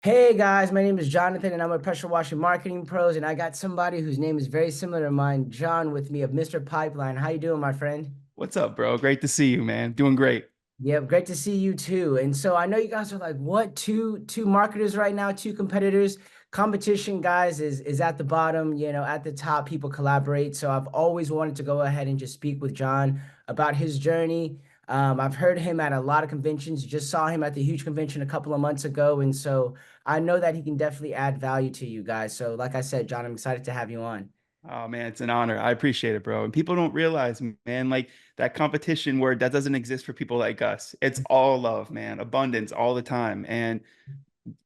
Hey guys, my name is Jonathan and I'm a pressure washing marketing pros and I got somebody whose name is very similar to mine, John with me of Mr. Pipeline. How you doing, my friend? What's up, bro? Great to see you, man. Doing great. Yep, great to see you too. And so I know you guys are like, what? Two marketers right now, two competitors. Competition, guys, is at the bottom, at the top, people collaborate. So I've always wanted to go ahead and just speak with John about his journey. I've heard him at a lot of conventions, just saw him at the huge convention a couple of months ago. And so I know that he can definitely add value to you guys. So, like I said, John, I'm excited to have you on. Oh man, it's an honor. I appreciate it, bro. And people don't realize, man, like that competition word that doesn't exist for people like us. It's all love, man, abundance all the time. And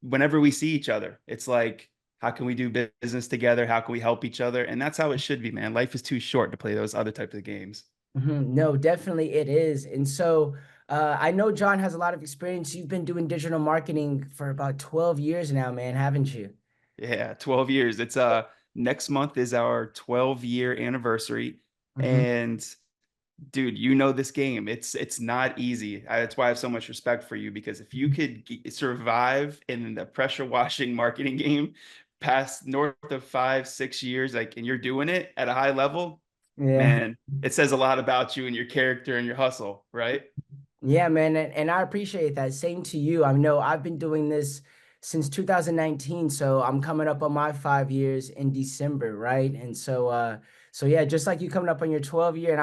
whenever we see each other, it's like, how can we do business together? How can we help each other? And that's how it should be, man. Life is too short to play those other types of games. No, definitely it is. And so I know John has a lot of experience. You've been doing digital marketing for about 12 years now, man, haven't you? Yeah, 12 years. It's next month is our 12-year anniversary. Hmm. And dude, you know this game. It's not easy. That's why I have so much respect for you because if you could survive in the pressure washing marketing game past north of 5, 6 years, like, and you're doing it at a high level, Yeah. man, it says a lot about you and your character and your hustle, right? Yeah, man, and I appreciate that. Same to you. I know I've been doing this since 2019, so I'm coming up on my 5 years in December, right? And so yeah, just like you coming up on your 12 year, and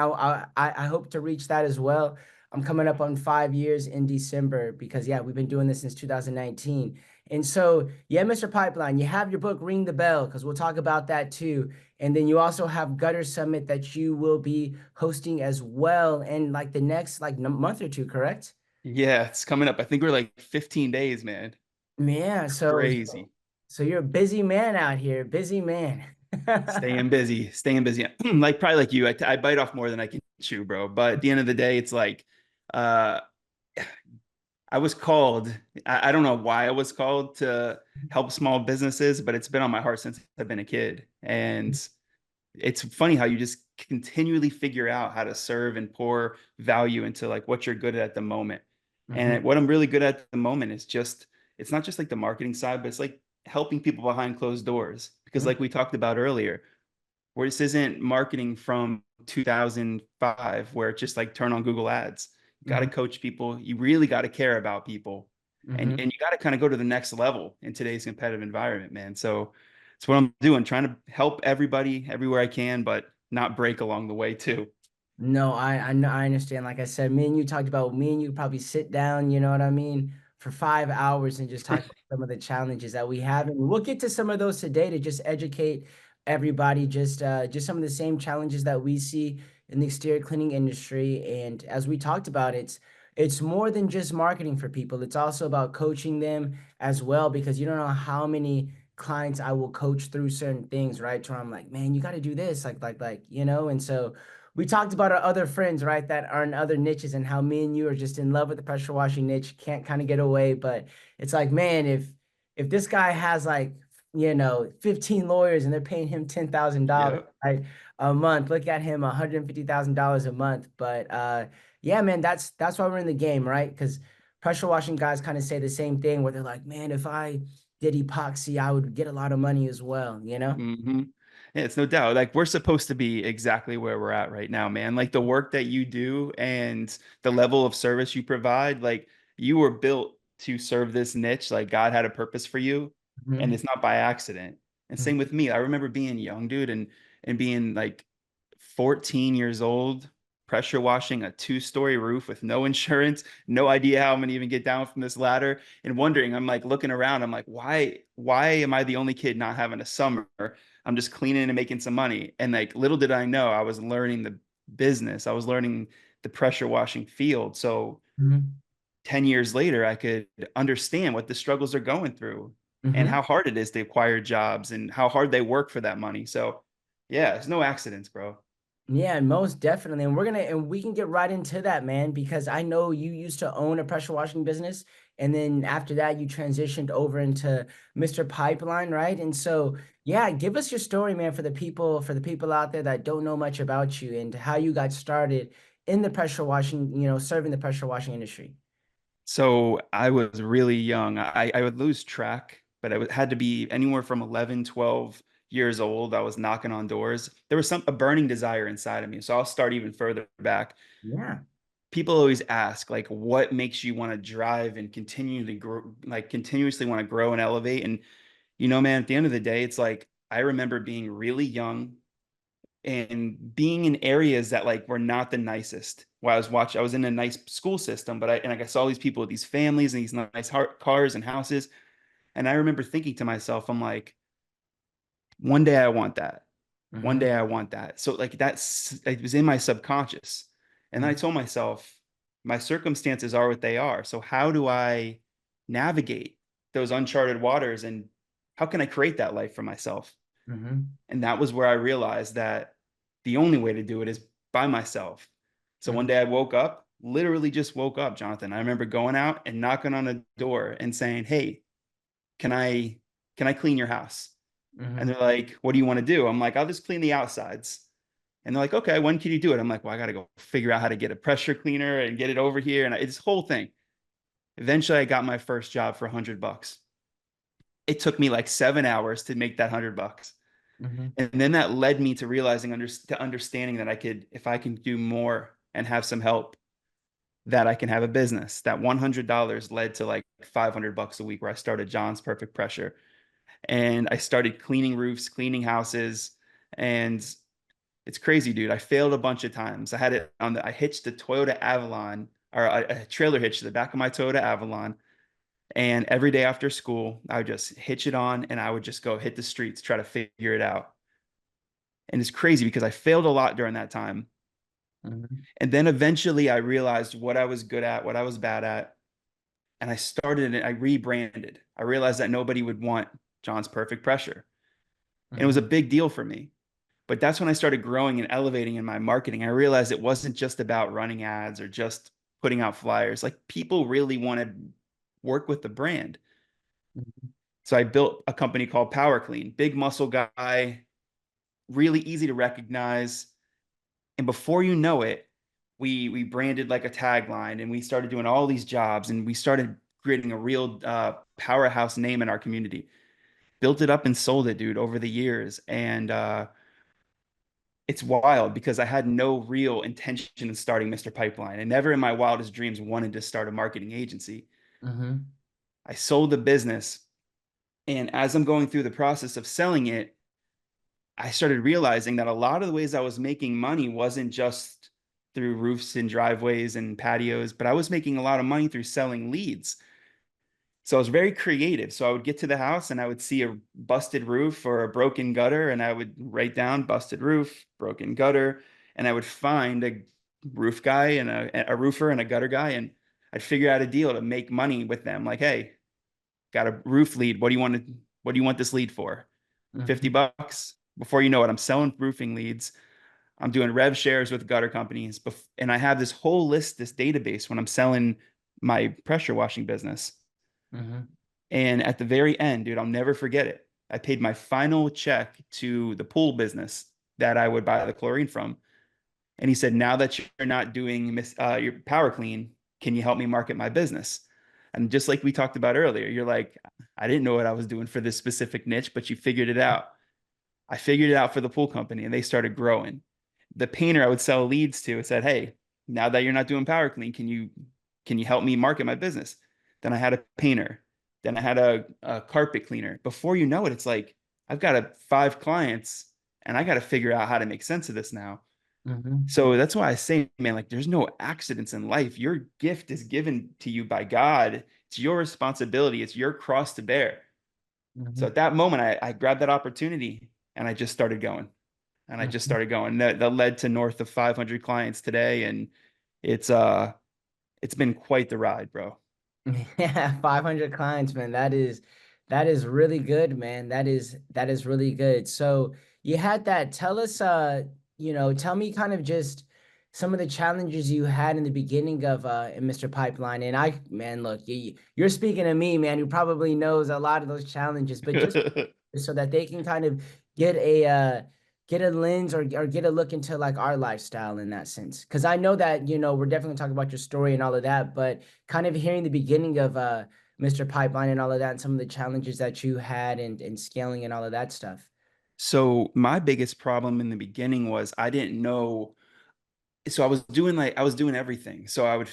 I hope to reach that as well. I'm coming up on 5 years in December because yeah, we've been doing this since 2019. And so yeah, Mr. Pipeline, you have your book Ring the Bell because we'll talk about that too. And then you also have Gutter Summit that you will be hosting as well in like the next like month or two, correct? Yeah, it's coming up. I think we're like 15 days, man. Yeah, Crazy. so you're a busy man out here, busy man. Staying busy, staying busy. Like probably like you, I bite off more than I can chew, bro. But at the end of the day, it's like uh I was called. I don't know why I was called to help small businesses, but it's been on my heart since I've been a kid. And it's funny how you just continually figure out how to serve and pour value into like what you're good at the moment. Mhm. And what I'm really good at the moment is just, it's not just like the marketing side, but it's like helping people behind closed doors. Because like we talked about earlier, where this isn't marketing from 2005 where it's just like turn on Google ads. You got to Mhm. coach people. You really got to care about people. And Mhm. you got to kind of go to the next level in today's competitive environment, man. So it's what I'm doing, trying to help everybody everywhere I can, but not break along the way too. No, I know I understand. Like I said, me and you talked about me and you probably sit down, you know what I mean, for 5 hours and just talk about some of the challenges that we have. And we'll get to some of those today to just educate everybody, just some of the same challenges that we see in the exterior cleaning industry. And as we talked about, it's more than just marketing for people. It's also about coaching them as well, because you don't know how many clients I will coach through certain things, right? To where I'm like, man, you got to do this, and so we talked about our other friends, right, that are in other niches and how me and you are just in love with the pressure washing niche, can't kind of get away. But it's like, man, if this guy has like, 15 lawyers and they're paying him $10,000, Yep. right, a month, look at him, $150,000 a month. But yeah, man, that's why we're in the game, right? Because pressure washing guys kind of say the same thing where they're like, man, if I did epoxy, I would get a lot of money as well, you know? Hmm. Yeah, it's no doubt. Like we're supposed to be exactly where we're at right now, man. Like the work that you do and the level of service you provide, like you were built to serve this niche. Like God had a purpose for you, and Mhm. it's not by accident. And same with me. I remember being young, dude, and being like 14 years old, pressure washing a two-story roof with no insurance, no idea how I'm gonna even get down from this ladder, and wondering, I'm like looking around, I'm like, why am I the only kid not having a summer? I'm just cleaning and making some money. And like little did I know I was learning the business. I was learning the pressure washing field. So Mhm. 10 years later, I could understand what the struggles are going through and Mhm. how hard it is to acquire jobs and how hard they work for that money. So yeah, it's no accidents, bro. Yeah, most definitely. And we can get right into that, man, because I know you used to own a pressure washing business. And then after that, you transitioned over into Mr. Pipeline, right? And so, yeah, give us your story, man, for the people out there that don't know much about you and how you got started in the pressure washing, serving the pressure washing industry. So I was really young. I would lose track but it had to be anywhere from 11, 12 years old. I was knocking on doors. There was a burning desire inside of me. So I'll start even further back. Yeah. People always ask, like, what makes you want to drive and continually grow, like continuously want to grow and elevate? And man, at the end of the day, it's like I remember being really young and being in areas that like were not the nicest. While I was in a nice school system, but I saw these people with these families and these nice cars and houses. And I remember thinking to myself, I'm like, one day I want that. One Mm-hmm. day I want that. So like it was in my subconscious. And then I Mm-hmm. told myself, my circumstances are what they are. So how do I navigate those uncharted waters and how can I create that life for myself? Mm-hmm. And that was where I realized that the only way to do it is by myself. So one day I woke up, literally just woke up, Jonathan. I remember going out and knocking on a door and saying, "Hey, can I clean your house?" And Mm-hmm. they're like, "What do you want to do?" I'm like, "I'll just clean the outsides." And they're like, "Okay, when can you do it?" I'm like, "Well, I got to go figure out how to get a pressure cleaner and get it over here." And it's this whole thing. Eventually, I got my first job for $100. It took me like 7 hours to make that $100. Mm-hmm. And then that led me to realizing, to understanding that if I can do more and have some help, that I can have a business. That $100 led to like $500 a week, where I started John's Perfect Pressure, and I started cleaning roofs, cleaning houses, and it's crazy, dude. I failed a bunch of times. I hitched the Toyota Avalon, or a trailer hitch to the back of my Toyota Avalon. And every day after school, I would just hitch it on and I would just go hit the streets, try to figure it out. And it's crazy because I failed a lot during that time. Mm-hmm. And then eventually I realized what I was good at, what I was bad at. And I rebranded. I realized that nobody would want John's Perfect Pressure. And it was Mm-hmm. a big deal for me. But that's when I started growing and elevating in my marketing. I realized it wasn't just about running ads or just putting out flyers. Like people really want to work with the brand. Mm-hmm. So I built a company called Power Clean. Big muscle guy, really easy to recognize. And before you know it, we branded like a tagline and we started doing all these jobs and we started creating a real powerhouse name in our community. Built it up and sold it, dude, over the years. And it's wild because I had no real intention of starting Mr. Pipeline. I never in my wildest dreams wanted to start a marketing agency. Mm-hmm. I sold the business. And as I'm going through the process of selling it, I started realizing that a lot of the ways I was making money wasn't just through roofs and driveways and patios, but I was making a lot of money through selling leads. So I was very creative. So I would get to the house and I would see a busted roof or a broken gutter, and I would write down busted roof, broken gutter, and I would find a roof guy and a roofer and a gutter guy, and I'd figure out a deal to make money with them. Like, hey, got a roof lead. What do you want this lead for? Mm-hmm. $50. Before you know it, I'm selling roofing leads. I'm doing rev shares with gutter companies. And I have this whole list, this database when I'm selling my pressure washing business. Mm-hmm. And at the very end, dude, I'll never forget it. I paid my final check to the pool business that I would buy the chlorine from. And he said, "Now that you're not doing your power clean, can you help me market my business?" And just like we talked about earlier, you're like, "I didn't know what I was doing for this specific niche, but you figured it out." I figured it out for the pool company and they started growing. The painter I would sell leads to said, "Hey, now that you're not doing power clean, can you help me market my business?" Then I had a painter. Then I had a carpet cleaner. Before you know it, it's like I've got 5 clients and I got to figure out how to make sense of this now. Mm-hmm. So that's why I say, man, like there's no accidents in life. Your gift is given to you by God. It's your responsibility. It's your cross to bear. So Mm-hmm. at that moment, I grabbed that opportunity and I just started going. And I just started going. That led to north of 500 clients today, and it's uh it's been quite the ride, bro. Yeah, 500 clients, man. That is really good, man. That is really good. So you had that. Tell us, tell me kind of just some of the challenges you had in the beginning of in Mr. Pipeline. And man, look, you're speaking to me, man, who probably knows a lot of those challenges, but just so that they can kind of get a get a lens or get a look into like our lifestyle in that sense. Because I know that we're definitely talking about your story and all of that, but kind of hearing the beginning of Mr. Pipeline and all of that, and some of the challenges that you had and scaling and all of that stuff? So my biggest problem in the beginning was I didn't know. So I was doing everything. So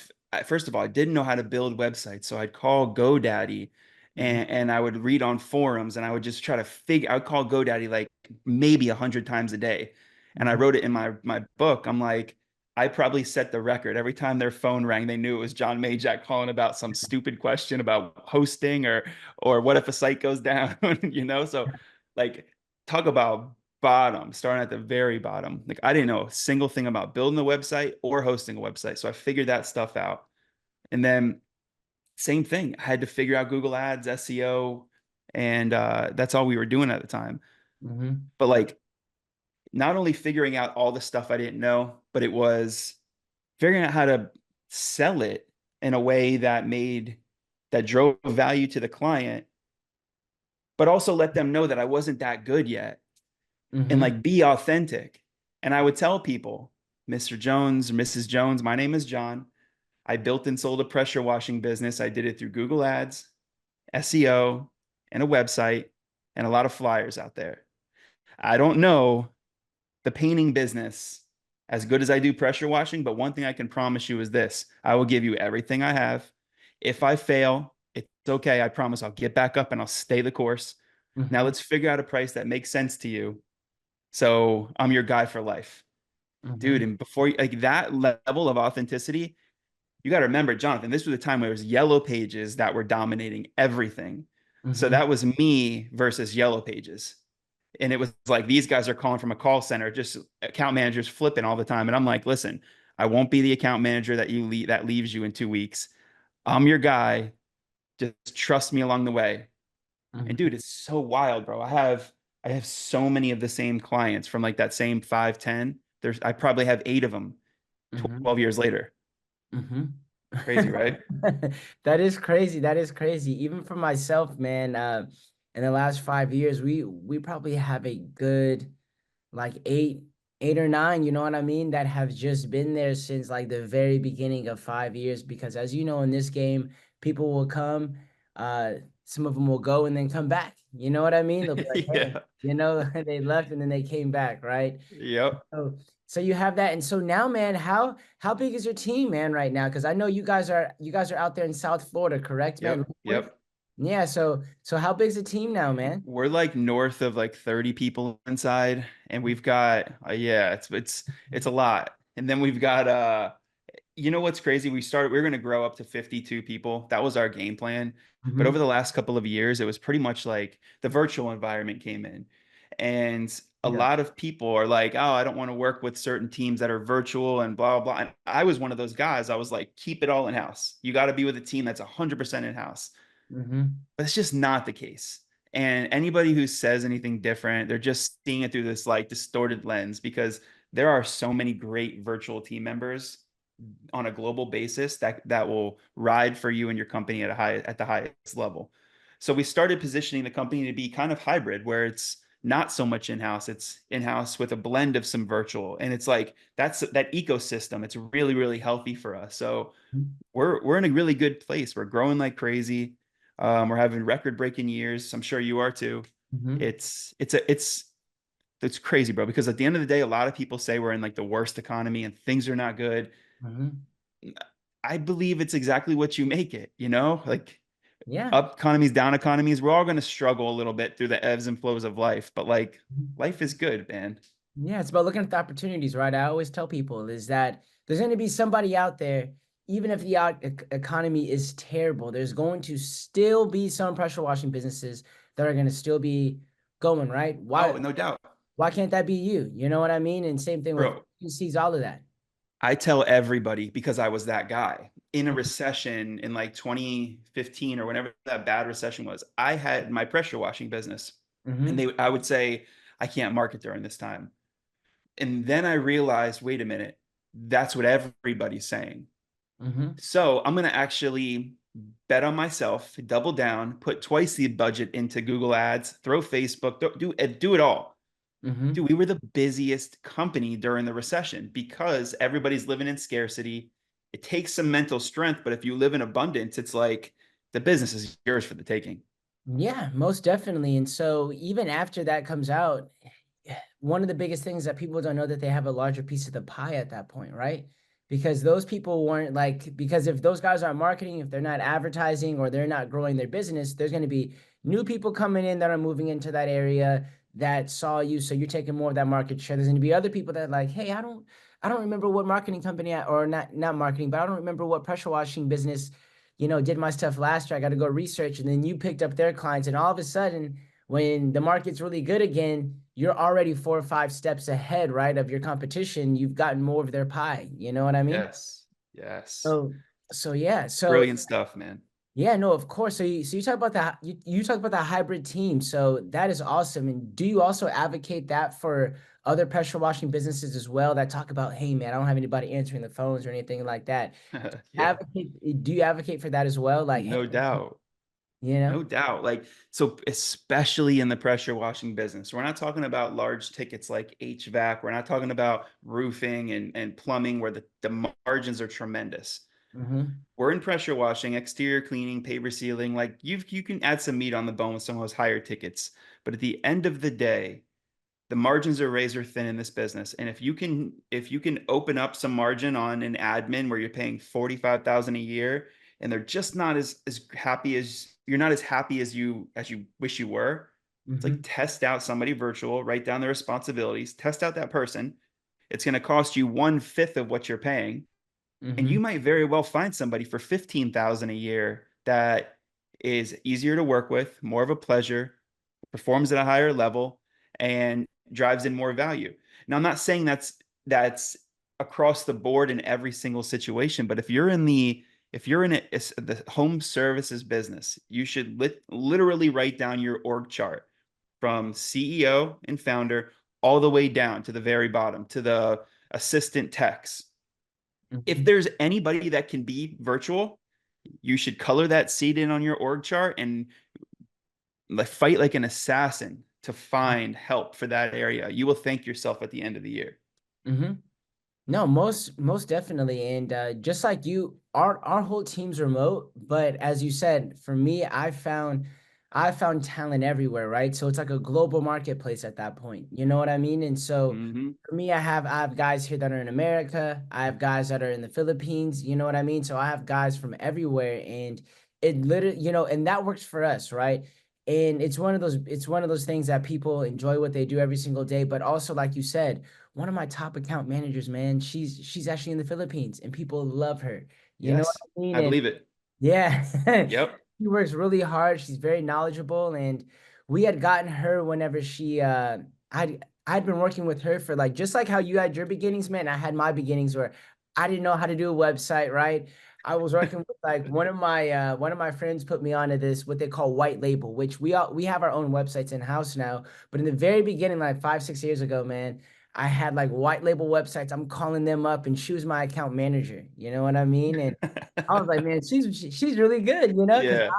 first of all, I didn't know how to build websites. So I'd call GoDaddy Mhm, and I would read on forums and I would just try to figure. I would call GoDaddy like maybe 100 times a day, and I mhm. wrote it in my book. I'm like, I probably set the record. Every time their phone rang, they knew it was Jon Majak calling about some stupid question about hosting or what if a site goes down, So like talk about bottom, starting at the very bottom. Like I didn't know a single thing about building a website or hosting a website. So I figured that stuff out. And then same thing, I had to figure out Google Ads, SEO, and that's all we were doing at the time. Mhm, But like not only figuring out all the stuff I didn't know, but it was figuring out how to sell it in a way that drove value to the client, but also let them know that I wasn't that good yet and mhm, like be authentic. And I would tell people, Mr. Jones or Mrs. Jones, my name is Jon. I built and sold a pressure washing business. I did it through Google Ads, SEO, and a website, and a lot of flyers out there. I don't know the painting business as good as I do pressure washing, but one thing I can promise you is this: I will give you everything I have. If I fail, it's okay. I promise I'll get back up and I'll stay the course. Now mhm, let's figure out a price that makes sense to you. So I'm your guy for life, dude. mhm, And before like that level of authenticity, you got to remember, Jonathan, this was a time where it was yellow pages that were dominating everything. So mhm, that was me versus yellow pages. And it was like these guys are calling from a call center, just account managers flipping all the time. And I'm like, listen, I won't be the account manager that leaves you in 2 weeks. I'm your guy. Just trust me along the way. And mhm, dude, it's so wild, bro. I have so many of the same clients from like that same 5, 10. I probably have 8 of them mhm, 12 years later. mhm. Crazy, right? That is crazy. That is crazy. Even for myself, man, in the last 5 years, we probably have a good like eight or nine, you know what I mean, that have just been there since like the very beginning of 5 years. Because as you know, in this game, people will come, uh, some of them will go and then come back. You know what I mean? They'll be like, hey, Yeah. they left and then they came back, right? Yep. So so you have that. And so now, man, how big is your team, man, right now? Because I know you guys are out there in South Florida, correct, man? Yep. Yep. Yeah, so how big's the team now, man? We're like north of like 30 people inside, and we've got yeah, it's a lot. And then we've got you know what's crazy? We were going to grow up to 52 people. That was our game plan. But over Hmm. the last couple of years, it was pretty much like the virtual environment came in. And a Yeah. lot of people are like, oh, I don't want to work with certain teams that are virtual and blah, blah, blah. And I was one of those guys. I was like, keep it all in house. You got to be with a team that's 100% in house. Hmm. But it's just not the case. And anybody who says anything different, they're just seeing it through this like distorted lens because there are so many great virtual team members on a global basis that will ride for you and your company at the highest level. So we started positioning the company to be kind of hybrid where it's not so much in-house, it's in-house with a blend of some virtual. And it's like that's that ecosystem. It's really, really healthy for us. So we're in a really good place. We're growing like crazy. We're having record-breaking years. I'm sure you are too. Hmm. It's crazy, bro. Because at the end of the day, a lot of people say we're in like the worst economy and things are not good. Hmm. I believe it's exactly what you make it, you know? Like Yeah. up economies, down economies, we're all going to struggle a little bit through the ebbs and flows of life, but like life is good, man. Yeah, it's about looking at the opportunities, right? I always tell people is that there's going to be somebody out there, even if the economy is terrible, there's going to still be some pressure washing businesses that are going to still be going, right? Oh, Why no doubt. why can't that be you? You know what I mean? And same thing with Bro, PCs, all of that. I tell everybody because I was that guy in a recession in like 2015 or whenever that bad recession was. I had my pressure washing business and Mm-hmm. I would say I can't market during this time. And then I realized, wait a minute, that's what everybody's saying. Mm-hmm. So I'm going to actually bet on myself, double down, put twice the budget into Google Ads, throw Facebook, do it all. Mm-hmm. Dude, we were the busiest company during the recession because everybody's living in scarcity. It takes some mental strength, but if you live in abundance, it's like the business is yours for the taking. Yeah, most definitely. And so even after that comes out, one of the biggest things that people don't know that they have a larger piece of the pie at that point, right? Because those people weren't like, because if those guys aren't marketing, if they're not advertising or they're not growing their business, there's going to be new people coming in that are moving into that area that saw you. So you're taking more of that market share. There's going to be other people that like, hey, I don't remember what marketing company or not marketing, but I don't remember what pressure washing business, did my stuff last year. I got to go research. And then you picked up their clients. And all of a sudden, when the market's really good again, you're already 4 or 5 steps ahead, right, of your competition. You've gotten more of their pie. You know what I mean? Yes. Yes. So, so yeah. So Brilliant stuff, man. yeah, no, of course. So you talk about that. You talk about that hybrid team. So that is awesome. And do you also advocate that for other pressure washing businesses as well that talk about, hey man, I don't have anybody answering the phones or anything like that? Yeah. Do you advocate for that as well? Like, hey, No doubt. you know? No doubt. Like, so especially in the pressure washing business, we're not talking about large tickets like HVAC. We're not talking about roofing and plumbing where the margins are tremendous. Mm-hmm. We're in pressure washing, exterior cleaning, paver sealing. Like you can add some meat on the bone with some of those higher tickets. But at the end of the day, the margins are razor thin in this business. And if you can open up some margin on an admin where you're paying 45,000 a year and they're just not as happy as you're not as happy as you wish you were, it's like Mm-hmm. test out somebody virtual, write down the responsibilities, test out that person. It's going to cost you 1/5 of what you're paying, and Mm-hmm. you might very well find somebody for 15,000 a year that is easier to work with, more of a pleasure, performs at a higher level, and drives in more value. Now, I'm not saying that's across the board in every single situation, but if you're in the home services business, you should literally write down your org chart from CEO and founder all the way down to the very bottom to the assistant techs. If Mm-hmm. there's anybody that can be virtual, you should color that seat in on your org chart and like fight like an assassin to find help for that area. You will thank yourself at the end of the year. Mm-hmm. No, most definitely. And just like you, our whole team's remote, but as you said, for me, I found talent everywhere, right? So it's like a global marketplace at that point. You know what I mean? And so Hmm. for me, I have guys here that are in America. I have guys that are in the Philippines, you know what I mean? So I have guys from everywhere and it literally, and that works for us, right? And it's one of those things that people enjoy what they do every single day, but also like you said, one of my top account managers, man, she's actually in the Philippines and people love her. You know what Yes, I mean? I And believe it. yeah, Yep. she works really hard. She's very knowledgeable, and we had gotten her whenever I'd been working with her for like just like how you had your beginnings, man. I had my beginnings where I didn't know how to do a website, right? I was working with like one of my friends put me onto this what they call white label, which we have our own websites in house now. But in the very beginning, like 5 6 years ago, man, I had like white label websites. I'm calling them up, and she was my account manager. You know what I mean? And I was like, man, she's really good, because Yeah,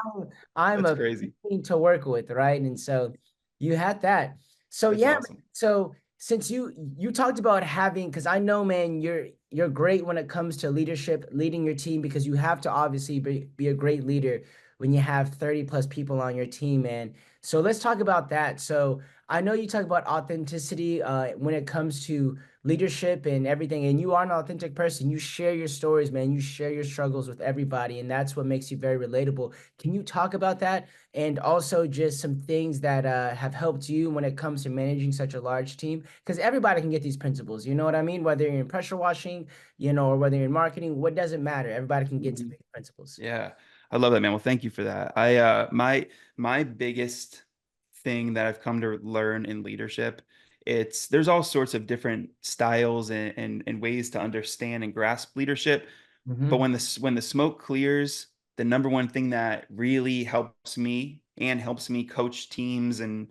I'm that's a crazy. pain to work with, right? And so you had that. So That's yeah, awesome. so since you talked about having, because I know, man, you're great when it comes to leadership, leading your team, because you have to obviously be a great leader when you have 30 plus people on your team, man. So let's talk about that. So I know you talk about authenticity when it comes to leadership and everything, and you are an authentic person. You share your stories, man. You share your struggles with everybody, and that's what makes you very relatable. Can you talk about that, and also just some things that have helped you when it comes to managing such a large team? Because everybody can get these principles, you know what I mean? Whether you're in pressure washing, or whether you're in marketing, what doesn't matter, everybody can get to Mhm. these principles. Yeah, I love that, man. Well, thank you for that. My biggest thing that I've come to learn in leadership, there's all sorts of different styles and ways to understand and grasp leadership. But Mm-hmm. when the smoke clears, the number one thing that really helps me coach teams and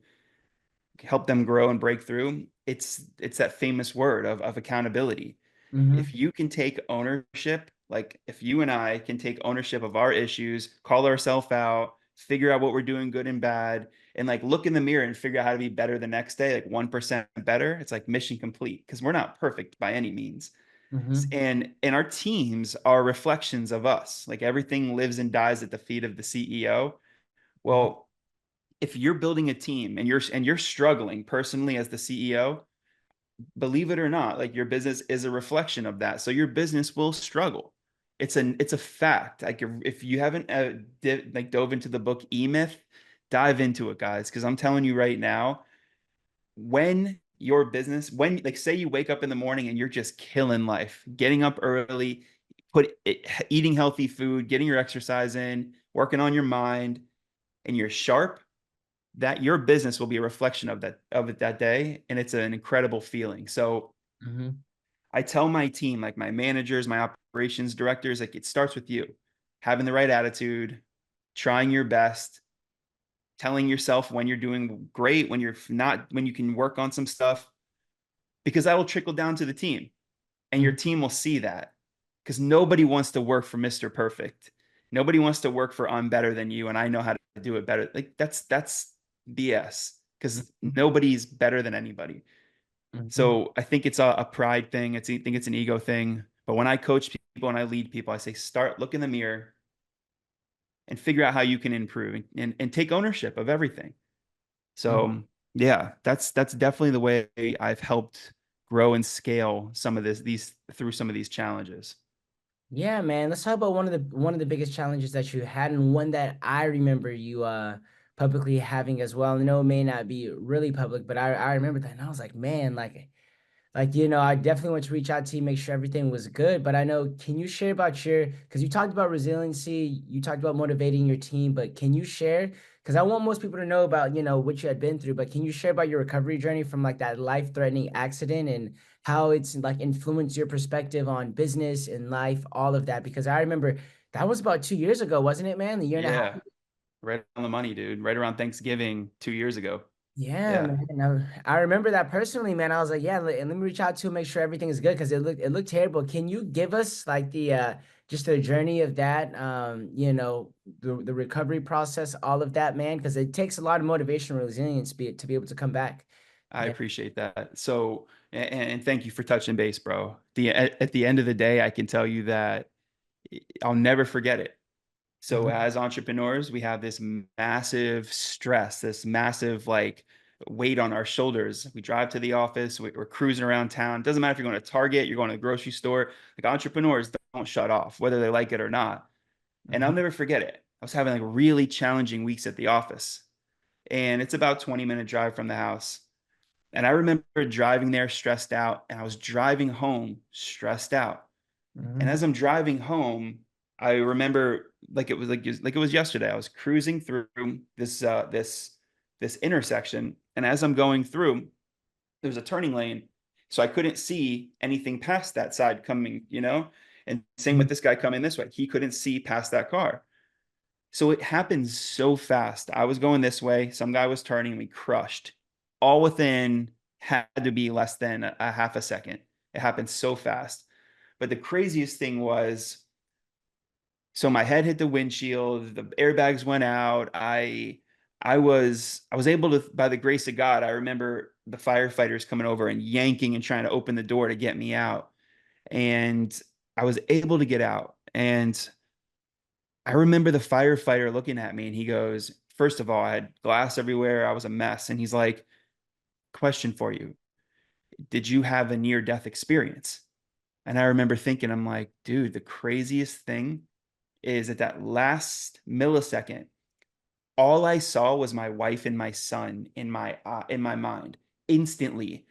help them grow and break through, it's that famous word of accountability. If Mm-hmm. you can take ownership, like if you and I can take ownership of our issues, call ourselves out, figure out what we're doing good and bad, and like look in the mirror and figure out how to be better the next day, like 1% better, it's like mission complete because we're not perfect by any means. Mm-hmm. And our teams are reflections of us. Like everything lives and dies at the feet of the CEO. Mm-hmm. Well, if you're building a team and you're struggling personally as the CEO, believe it or not, like your business is a reflection of that. So your business will struggle. It's a fact. Like if you haven't like dove into the book E Myth, dive into it, guys, because I'm telling you right now, when your business, when like say you wake up in the morning and you're just killing life, getting up early, eating healthy food, getting your exercise in, working on your mind, and you're sharp, that your business will be a reflection of it that day, and it's an incredible feeling. So Mm-hmm. I tell my team, like my managers, my operations directors, like it starts with you having the right attitude, trying your best, telling yourself when you're doing great, when you're not, when you can work on some stuff, because that will trickle down to the team, and your team will see that, because nobody wants to work for Mr. Perfect. Nobody wants to work for I'm better than you and I know how to do it better. Like that's BS, because nobody's better than anybody. Mm-hmm. So I think it's a pride thing. I think it's an ego thing. But when I coach people and I lead people, I say, start, look in the mirror and figure out how you can improve, and take ownership of everything. Mm-hmm. So yeah, that's definitely the way I've helped grow and scale some of these through some of these challenges. Yeah, man. Let's talk about one of the biggest challenges that you had, and one that I remember you publicly having as well. I know it may not be really public, but I remember that, and I was like, man, I definitely want to reach out to you, make sure everything was good. But I know, can you share about because you talked about resiliency, you talked about motivating your team, but can you share? Because I want most people to know about, what you had been through, but can you share about your recovery journey from like that life-threatening accident and how it's like influenced your perspective on business and life, all of that? Because I remember that was about 2 years ago, wasn't it, man? A year and a half. Yeah, right on the money, dude. Right around Thanksgiving 2 years ago. Yeah, Yeah, man. I remember that personally, man. I was like, yeah, and let me reach out to make sure everything is good because it looked terrible. Can you give us like the just the journey of that, the recovery process, all of that, man? Because it takes a lot of motivation and resilience to be able to come back. I Yeah. appreciate that. So, and thank you for touching base, bro. At the end of the day, I can tell you that I'll never forget it. So Hmm. as entrepreneurs, we have this massive stress, this massive like weight on our shoulders. We drive to the office, we're cruising around town. Doesn't matter if you're going to Target, you're going to the grocery store. Like entrepreneurs don't shut off, whether they like it or not. And I'll Hmm. never forget it. I was having like really challenging weeks at the office, and it's about 20-minute drive from the house. And I remember driving there stressed out, and I was driving home stressed out. And Hmm. as I'm driving home, I remember like it was yesterday. I was cruising through this intersection, and as I'm going through, there's a turning lane, so I couldn't see anything past that side coming, And same with this guy coming this way. He couldn't see past that car. So it happened so fast. I was going this way, some guy was turning, we crushed. All within had to be less than a half a second. It happened so fast. But the craziest thing was, so my head hit the windshield, the airbags went out. I was able to, by the grace of God, I remember the firefighters coming over and yanking and trying to open the door to get me out. And I was able to get out. And I remember the firefighter looking at me and he goes, first of all, I had glass everywhere. I was a mess. And he's like, question for you. Did you have a near death experience? And I remember thinking, I'm like, dude, the craziest thing is at that last millisecond, all I saw was my wife and my son in my mind instantly.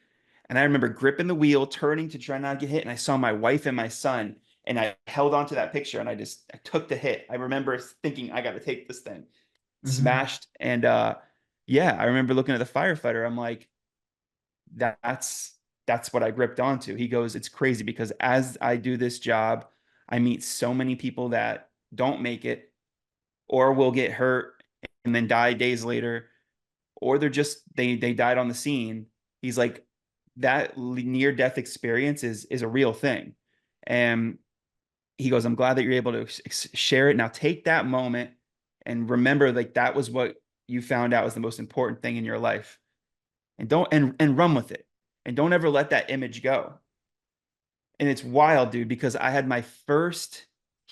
And I remember gripping the wheel, turning to try not to get hit, and I saw my wife and my son, and I held on to that picture, and I took the hit. I remember thinking, I got to take this thing. Hmm. Smashed, and yeah, I remember looking at the firefighter. I'm like, that's that's what I gripped onto. He goes, it's crazy because as I do this job, I meet so many people that don't make it or will get hurt and then die days later, or they died on the scene. He's like, that near death experience is a real thing. And he goes, I'm glad that you're able to share it. Now take that moment and remember, like, that was what you found out was the most important thing in your life, and don't and run with it, and don't ever let that image go. And it's wild, dude, because I had my first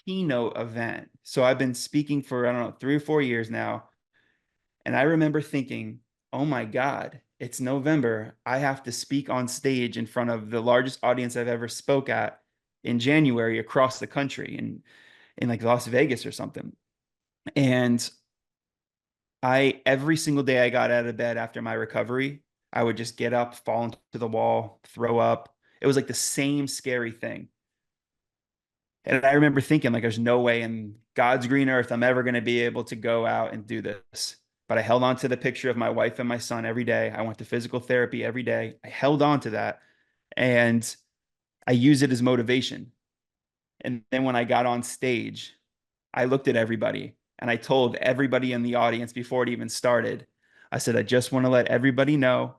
keynote event. So I've been speaking for, I don't know, 3 or 4 years now. And I remember thinking, oh my God, it's November. I have to speak on stage in front of the largest audience I've ever spoke at in January across the country in like Las Vegas or something. And every single day I got out of bed after my recovery, I would just get up, fall into the wall, throw up. It was like the same scary thing. And I remember thinking, like, there's no way in God's green earth I'm ever going to be able to go out and do this. But I held on to the picture of my wife and my son every day. I went to physical therapy every day. I held on to that and I use it as motivation. And then when I got on stage, I looked at everybody and I told everybody in the audience before it even started, I said, I just want to let everybody know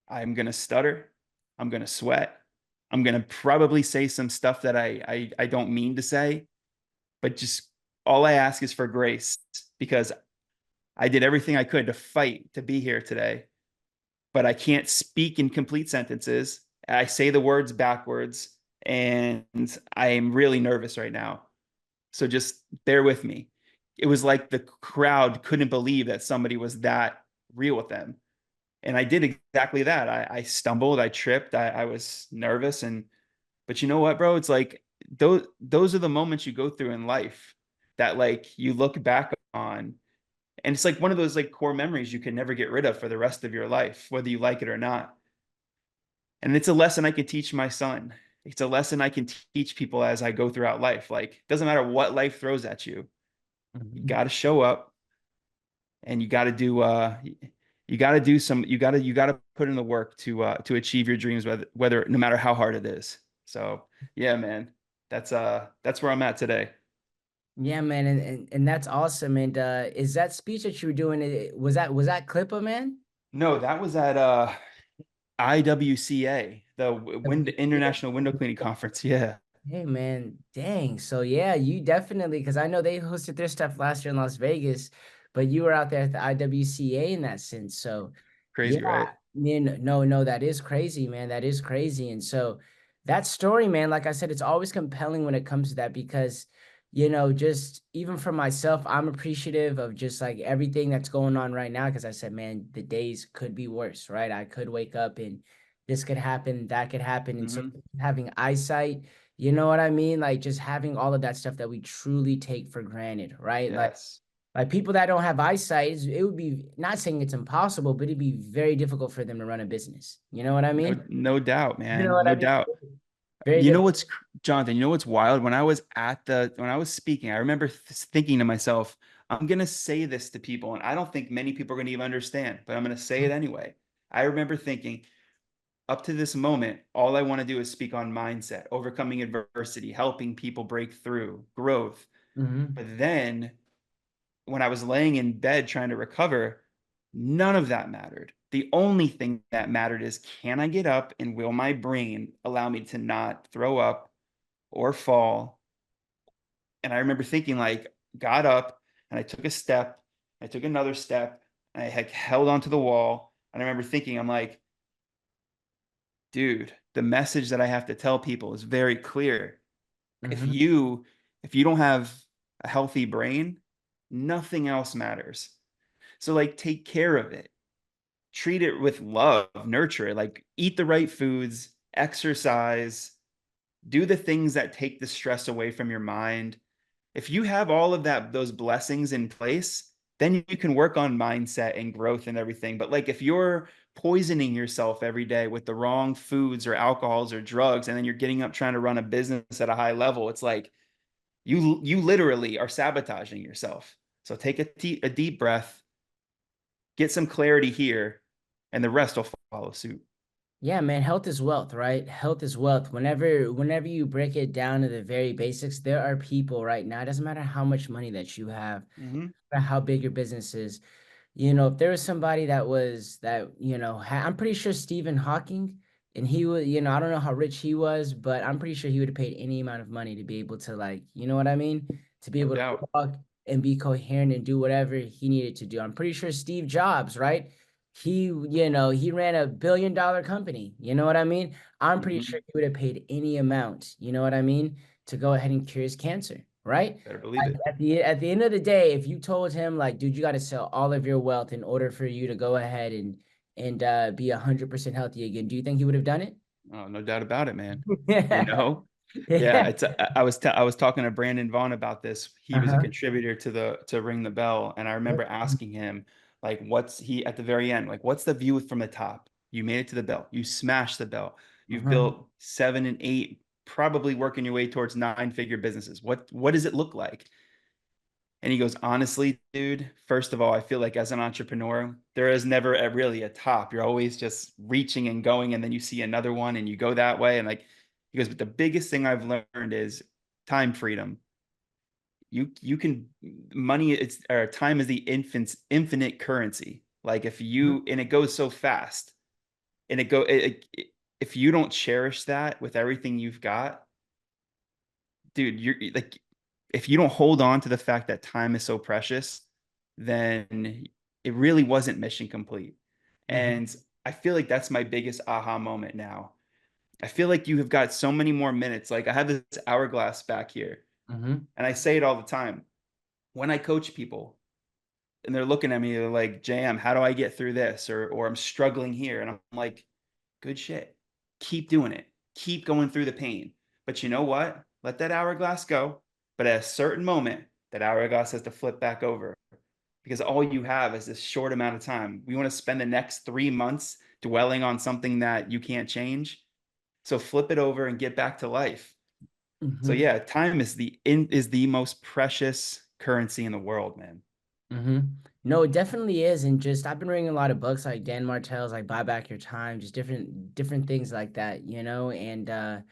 I'm going to stutter. I'm going to sweat. I'm going to probably say some stuff that I don't mean to say, but just all I ask is for grace because I did everything I could to fight to be here today, but I can't speak in complete sentences. I say the words backwards and I am really nervous right now. So just bear with me. It was like the crowd couldn't believe that somebody was that real with them. And I did exactly that. I stumbled, I tripped, I was nervous. But you know what, bro? It's like those are the moments you go through in life that like you look back on. And it's like one of those like core memories you can never get rid of for the rest of your life, whether you like it or not. And it's a lesson I could teach my son. It's a lesson I can teach people as I go throughout life. Like, it doesn't matter what life throws at you. You Mhm. got to show up and you got to do some you got to put in the work to achieve your dreams whether no matter how hard it is. So, yeah, man. That's where I'm at today. Yeah, man, and that's awesome. And is that speech that you were doing? Was that Clipper, man? No, that was at IWCA, the International Window Cleaning Conference. Yeah, Hey man, dang. So yeah, you definitely because I know they hosted their stuff last year in Las Vegas, but you were out there at the IWCA in that sense. So yeah, crazy, right? man, no, that is crazy, man. That is crazy. And so that story, man, like I said, it's always compelling when it comes to that because just even for myself, I'm appreciative of just like everything that's going on right now. Because I said, man, the days could be worse, right? I could wake up and this could happen, that could happen. And so Hmm. having eyesight. You know what I mean? Like just having all of that stuff that we truly take for granted, right? Yes. Like people that don't have eyesight, it would be not saying it's impossible, but it'd be very difficult for them to run a business. You know what I No, mean? no doubt, You know man. what No I mean? doubt. Very You know difficult. what's Jonathan, you know what's wild? When I was speaking, I remember thinking to myself, I'm gonna say this to people, and I don't think many people are gonna even understand, but I'm gonna say it anyway. I remember thinking, up to this moment, all I want to do is speak on mindset, overcoming adversity, helping people break through, growth. Hmm. But then when I was laying in bed trying to recover, none of that mattered. The only thing that mattered is can I get up and will my brain allow me to not throw up or fall? And I remember thinking, like, got up and I took a step, I took another step, and I had held onto the wall. And I remember thinking, I'm like, dude, the message that I have to tell people is very clear. If Hmm. you if you don't have a healthy brain, nothing else matters. So like take care of it. Treat it with love, nurture it, like eat the right foods, exercise, do the things that take the stress away from your mind. If you have all of those blessings in place, then you can work on mindset and growth and everything. But like if you're poisoning yourself every day with the wrong foods or alcohols or drugs, and then you're getting up trying to run a business at a high level, it's like you literally are sabotaging yourself. So take a deep breath, get some clarity here, and the rest will follow suit. Yeah, man, health is wealth, right? Health is wealth. Whenever you break it down to the very basics, there are people right now, it doesn't matter how much money that you have, Mm-hmm. or how big your business is. If there was somebody I'm pretty sure Stephen Hawking, and he was, I don't know how rich he was, but I'm pretty sure he would have paid any amount of money to be able to, like, you know what I mean? To be No able to doubt. walk and be coherent and do whatever he needed to do. I'm pretty sure Steve Jobs, right? he ran a $1 billion company. You know what I mean? I'm pretty sure Hmm. he would have paid any amount, you know what I mean, to go ahead and cure his cancer, right? Better believe Like it. at the end of the day, if you told him like, dude, you got to sell all of your wealth in order for you to go ahead and be 100% healthy again, do you think he would have done it? Oh, no doubt about it, man. You Yeah. know? Yeah, Yeah. it's I was talking to Brandon Vaughn about this. He was a Uh-huh. contributor to Ring the Bell, and I remember asking him like, what's he at the very end, like, what's the view from the top? You made it to the bell. You smashed the bell. You've Uh-huh. built 7 and 8, probably working your way towards 9-figure businesses. What does it look like? And he goes, honestly, dude, first of all, I feel like as an entrepreneur, there is never really a top. You're always just reaching and going, and then you see another one and you go that way. And like, he goes, but the biggest thing I've learned is time freedom. You can money, it's or time is the infinite currency. Like if you and it goes so fast and if you don't cherish that with everything you've got, dude, you're like, if you don't hold on to the fact that time is so precious, then it really wasn't mission complete. Mhm. And I feel like that's my biggest aha moment now. I feel like you have got so many more minutes. Like I have this hourglass back here, Mhm. and I say it all the time. When I coach people and they're looking at me, they're like, "Jam, how do I get through this?" Or I'm struggling here. And I'm like, good shit. Keep doing it. Keep going through the pain. But you know what? Let that hourglass go. But at a certain moment, that hourglass has to flip back over because all you have is this short amount of time. We want to spend the next 3 months dwelling on something that you can't change. So flip it over and get back to life. So Mhm. yeah, time is the most precious currency in the world, man. No, it definitely is, and just I've been reading a lot of books like Dan Martell's like "Buy Back Your Time," just different things like that, and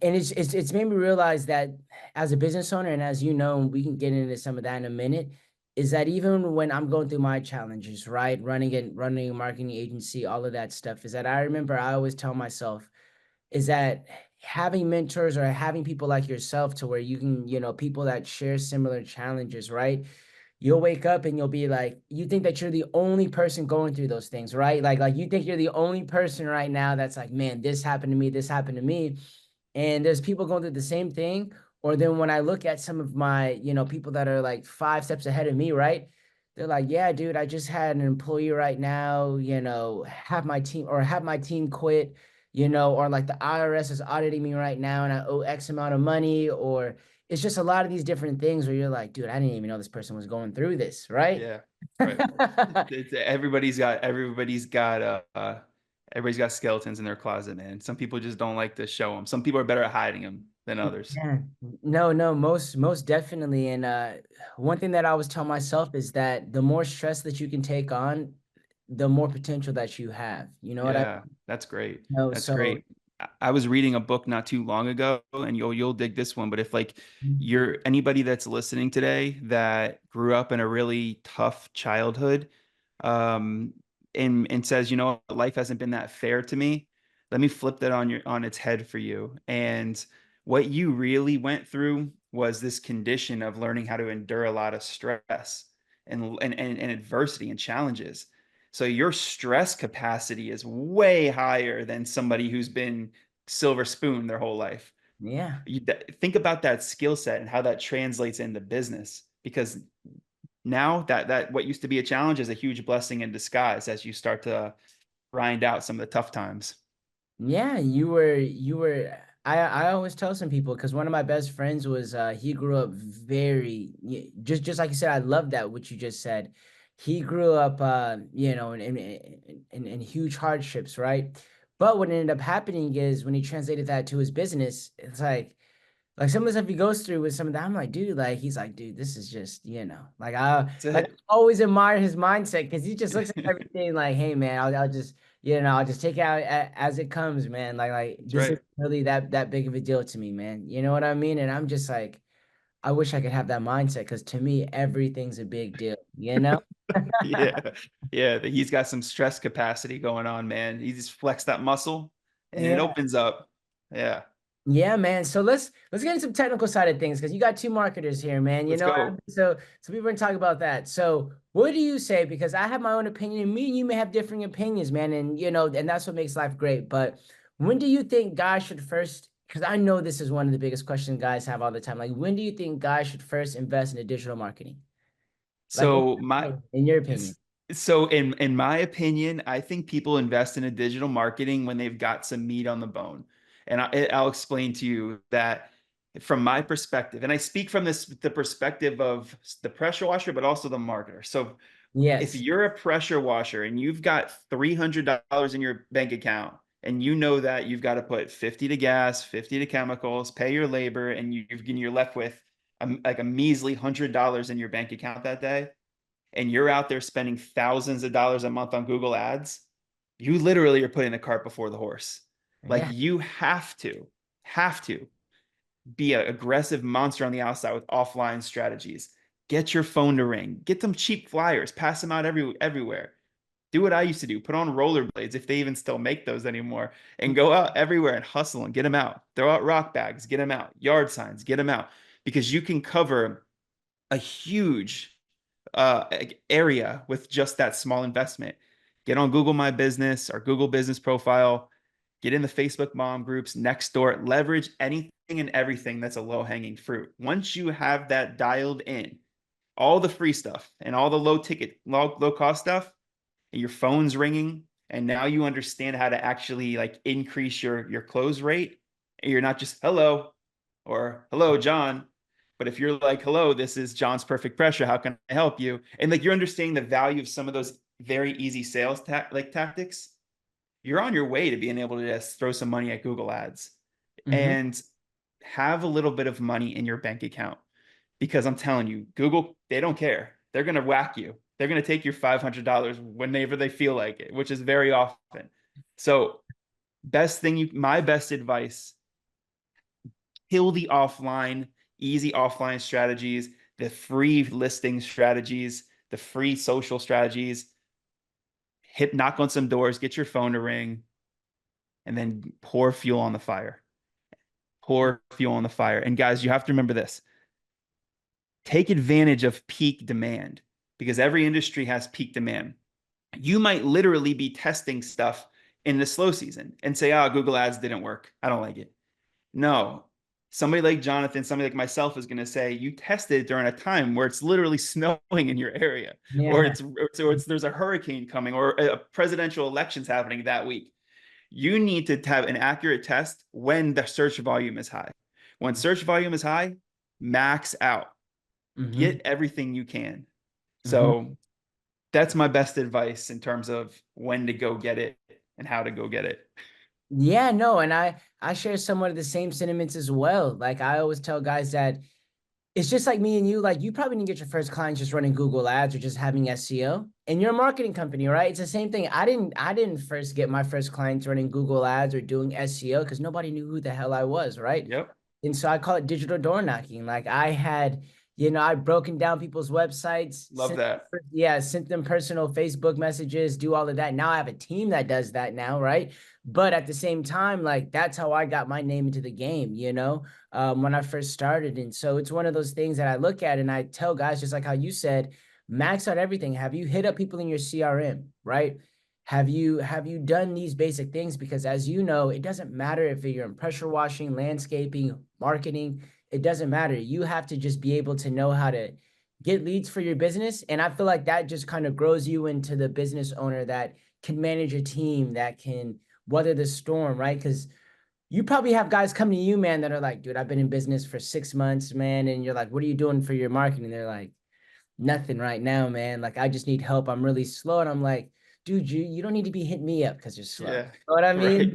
it's made me realize that as a business owner, and as you know, we can get into some of that in a minute, is that even when I'm going through my challenges, right, running a marketing agency, all of that stuff, is that I remember I always tell myself is that having mentors or having people like yourself to where you can, people that share similar challenges, right? You'll wake up and you'll be like, you think that you're the only person going through those things, right? Like you think you're the only person right now that's like, man, this happened to me, this happened to me. And there's people going through the same thing. Or then when I look at some of my, people that are like 5 steps ahead of me, right? They're like, yeah, dude, I just had an employee right now, have my team quit, or like the IRS is auditing me right now and I owe X amount of money, or it's just a lot of these different things where you're like, dude, I didn't even know this person was going through this, right? Yeah, right. Everybody's got skeletons in their closet, man. Some people just don't like to show them. Some people are better at hiding them than others. Yeah. No, no, most definitely. And one thing that I always tell myself is that the more stress that you can take on, the more potential that you have. You know what I Yeah, that's great. know? That's So great. I was reading a book not too long ago, and you'll dig this one. But if like you're anybody that's listening today that grew up in a really tough childhood, um, and says, you know, life hasn't been that fair to me, let me flip that on its head for you. And what you really went through was this condition of learning how to endure a lot of stress and adversity and challenges. So your stress capacity is way higher than somebody who's been silver spoon their whole life. yeah. Think about that skill set and how that translates into business because now that what used to be a challenge is a huge blessing in disguise as you start to grind out some of the tough times. Yeah, you were I always tell some people because one of my best friends was he grew up just like you said, I love that what you just said. He grew up in huge hardships, right? But what ended up happening is when he translated that to his business, it's like some of the stuff he goes through with some of that, I'm like, dude, like he's like, dude, this is just, That's like I it. always admire his mindset because he just looks at everything like, hey man, I'll just, I'll just take it out as it comes, man. Like That's this is right. really that big of a deal to me, man. You know what I mean? And I'm just like, I wish I could have that mindset because to me, everything's a big deal, you know? Yeah. Yeah. He's got some stress capacity going on, man. He just flex that muscle and it Yeah. opens up. Yeah. Yeah, man. So let's get into some technical side of things because you got two marketers here, man. You Let's know what I go. mean? So we were gonna talk about that. So what do you say? Because I have my own opinion, and me and you may have differing opinions, man. And and that's what makes life great. But when do you think guys should first? Because I know this is one of the biggest questions guys have all the time. Like, when do you think guys should first invest in digital marketing? Like, So my in your opinion? so in my opinion, I think people invest in a digital marketing when they've got some meat on the bone. And I'll explain to you that from my perspective, and I speak from the perspective of the pressure washer, but also the marketer. So if Yes. you're a pressure washer and you've got $300 in your bank account and you know that you've got to put 50 to gas, 50 to chemicals, pay your labor, and you're left with like a measly $100 in your bank account that day, and you're out there spending thousands of dollars a month on Google ads, you literally are putting the cart before the horse. Like Yeah. you have to be an aggressive monster on the outside with offline strategies. Get your phone to ring. Get them cheap flyers. Pass them out everywhere. Do what I used to do. Put on rollerblades if they even still make those anymore, and go out everywhere and hustle and get them out. Throw out rock bags, get them out. Yard signs, get them out, because you can cover a huge area with just that small investment. Get on Google My Business or Google Business Profile. Get in the Facebook mom groups, next door. Leverage anything and everything that's a low hanging fruit. Once you have that dialed in, all the free stuff and all the low cost stuff, and your phone's ringing, and now you understand how to actually like increase your close rate. And you're not just hello or hello, John. But if you're like, hello, this is John's Perfect Pressure. How can I help you? And like you're understanding the value of some of those very easy sales tactics, you're on your way to being able to just throw some money at Google Ads Hmm. and have a little bit of money in your bank account. Because I'm telling you, Google, they don't care. They're going to whack you. They're going to take your $500 whenever they feel like it, which is very often. So, my best advice, kill the offline, easy offline strategies, the free listing strategies, the free social strategies. Knock on some doors, get your phone to ring, and then pour fuel on the fire. Pour fuel on the fire. And guys, you have to remember this: take advantage of peak demand, because every industry has peak demand. You might literally be testing stuff in the slow season and say, oh, Google Ads didn't work. I don't like it. No, somebody like Jonathon, somebody like myself is going to say, you tested it during a time where it's literally snowing in your area, or Yeah. there's a hurricane coming, or a presidential election's happening that week. You need to have an accurate test when the search volume is high. When search volume is high, max out, Hmm. get everything you can. Hmm. So that's my best advice in terms of when to go get it and how to go get it. Yeah, no, and I share somewhat of the same sentiments as well. Like I always tell guys that it's just like me and you. Like you probably didn't get your first clients just running Google Ads or just having SEO. And you're a marketing company, right? It's the same thing. I didn't first get my first clients running Google Ads or doing SEO because nobody knew who the hell I was, right? Yep. And so I call it digital door knocking. Like I had, I'd broken down people's websites, Love that. sent them personal Facebook messages, do all of that. Now I have a team that does that now, right? But at the same time, like that's how I got my name into the game, when I first started. And so it's one of those things that I look at and I tell guys, just like how you said, max out everything. Have you hit up people in your CRM, right? Have you done these basic things? Because as you know, it doesn't matter if you're in pressure washing, landscaping, marketing, it doesn't matter. You have to just be able to know how to get leads for your business. And I feel like that just kind of grows you into the business owner that can manage a team, that can weather the storm, right? Because you probably have guys come to you, man, that are like, dude, I've been in business for 6 months, man. And you're like, what are you doing for your marketing? They're like, nothing right now, man. Like, I just need help. I'm really slow. And I'm like, dude, you don't need to be hitting me up because you're slow. Yeah. You know what I mean?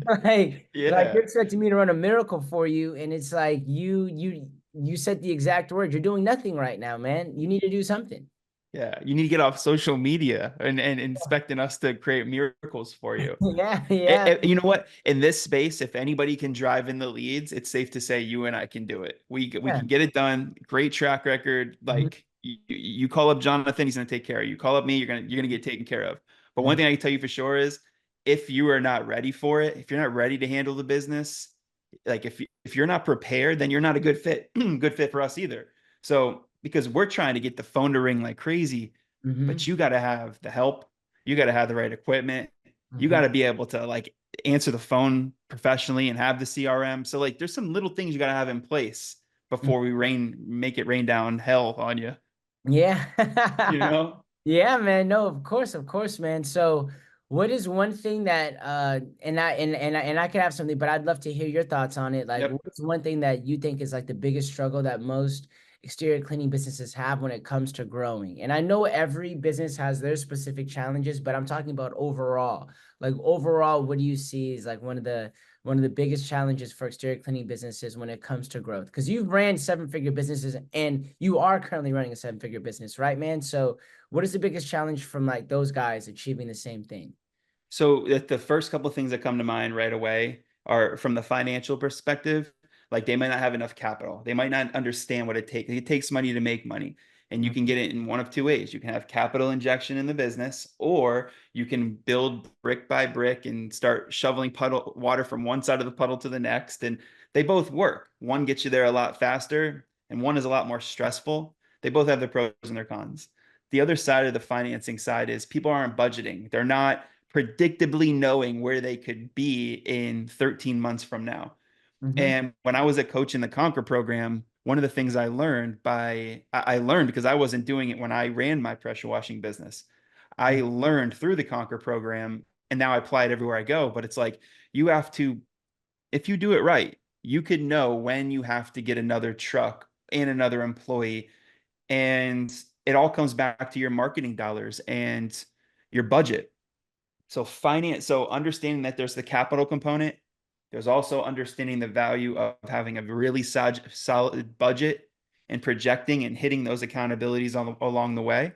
Right. Like Yeah. you're expecting me to run a miracle for you. And it's like you said the exact word. You're doing nothing right now, man. You need to do something. Yeah. You need to get off social media and expecting us to create miracles for you. Yeah, yeah, You know what? In this space, if anybody can drive in the leads, it's safe to say you and I can do it. We yeah. can get it done. Great track record. Mhm, Like you call up Jonathan, he's gonna take care of you. You call up me, you're gonna get taken care of. But one mhm. thing I can tell you for sure is if you are not ready for it, if you're not ready to handle the business, Like if you're not prepared, then you're not a good fit, good fit for us either. So because we're trying to get the phone to ring like crazy, but Mm-hmm. you got to have the help, you got to have the right equipment, you got Mm-hmm. to be able to like answer the phone professionally and have the CRM. So like there's some little things you got to have in place before we make it rain down hell on you, you Yeah. know? Yeah, man. No, of course, man. So what is one thing that and I could have something, but I'd love to hear your thoughts on it. Like Yep. what's one thing that you think is like the biggest struggle that most exterior cleaning businesses have when it comes to growing? And I know every business has their specific challenges, but I'm talking about overall. Like overall, what do you see is like one of the biggest challenges for exterior cleaning businesses when it comes to growth? Because you've ran seven-figure businesses and you are currently running a seven-figure business, right, man? So what is the biggest challenge from like those guys achieving the same thing? So the first couple of things that come to mind right away are from the financial perspective. Like they might not have enough capital. They might not understand what it takes. It takes money to make money. And you can Mhm. get it in one of two ways. You can have capital injection in the business, or you can build brick by brick and start shoveling puddle water from one side of the puddle to the next. And they both work. One gets you there a lot faster, and one is a lot more stressful. They both have their pros and their cons. The other side of the financing side is people aren't budgeting. They're not predictably knowing where they could be in 13 months from now. Mhm. And when I was a coach in the Conquer program, one of the things I learned because I wasn't doing it when I ran my pressure washing business. I learned through the Conquer program and now I apply it everywhere I go. But it's like you have to, if you do it right, you could know when you have to get another truck and another employee. And it all comes back to your marketing dollars and your budget. So understanding that there's the capital component, there's also understanding the value of having a really solid budget and projecting and hitting those accountabilities along the way.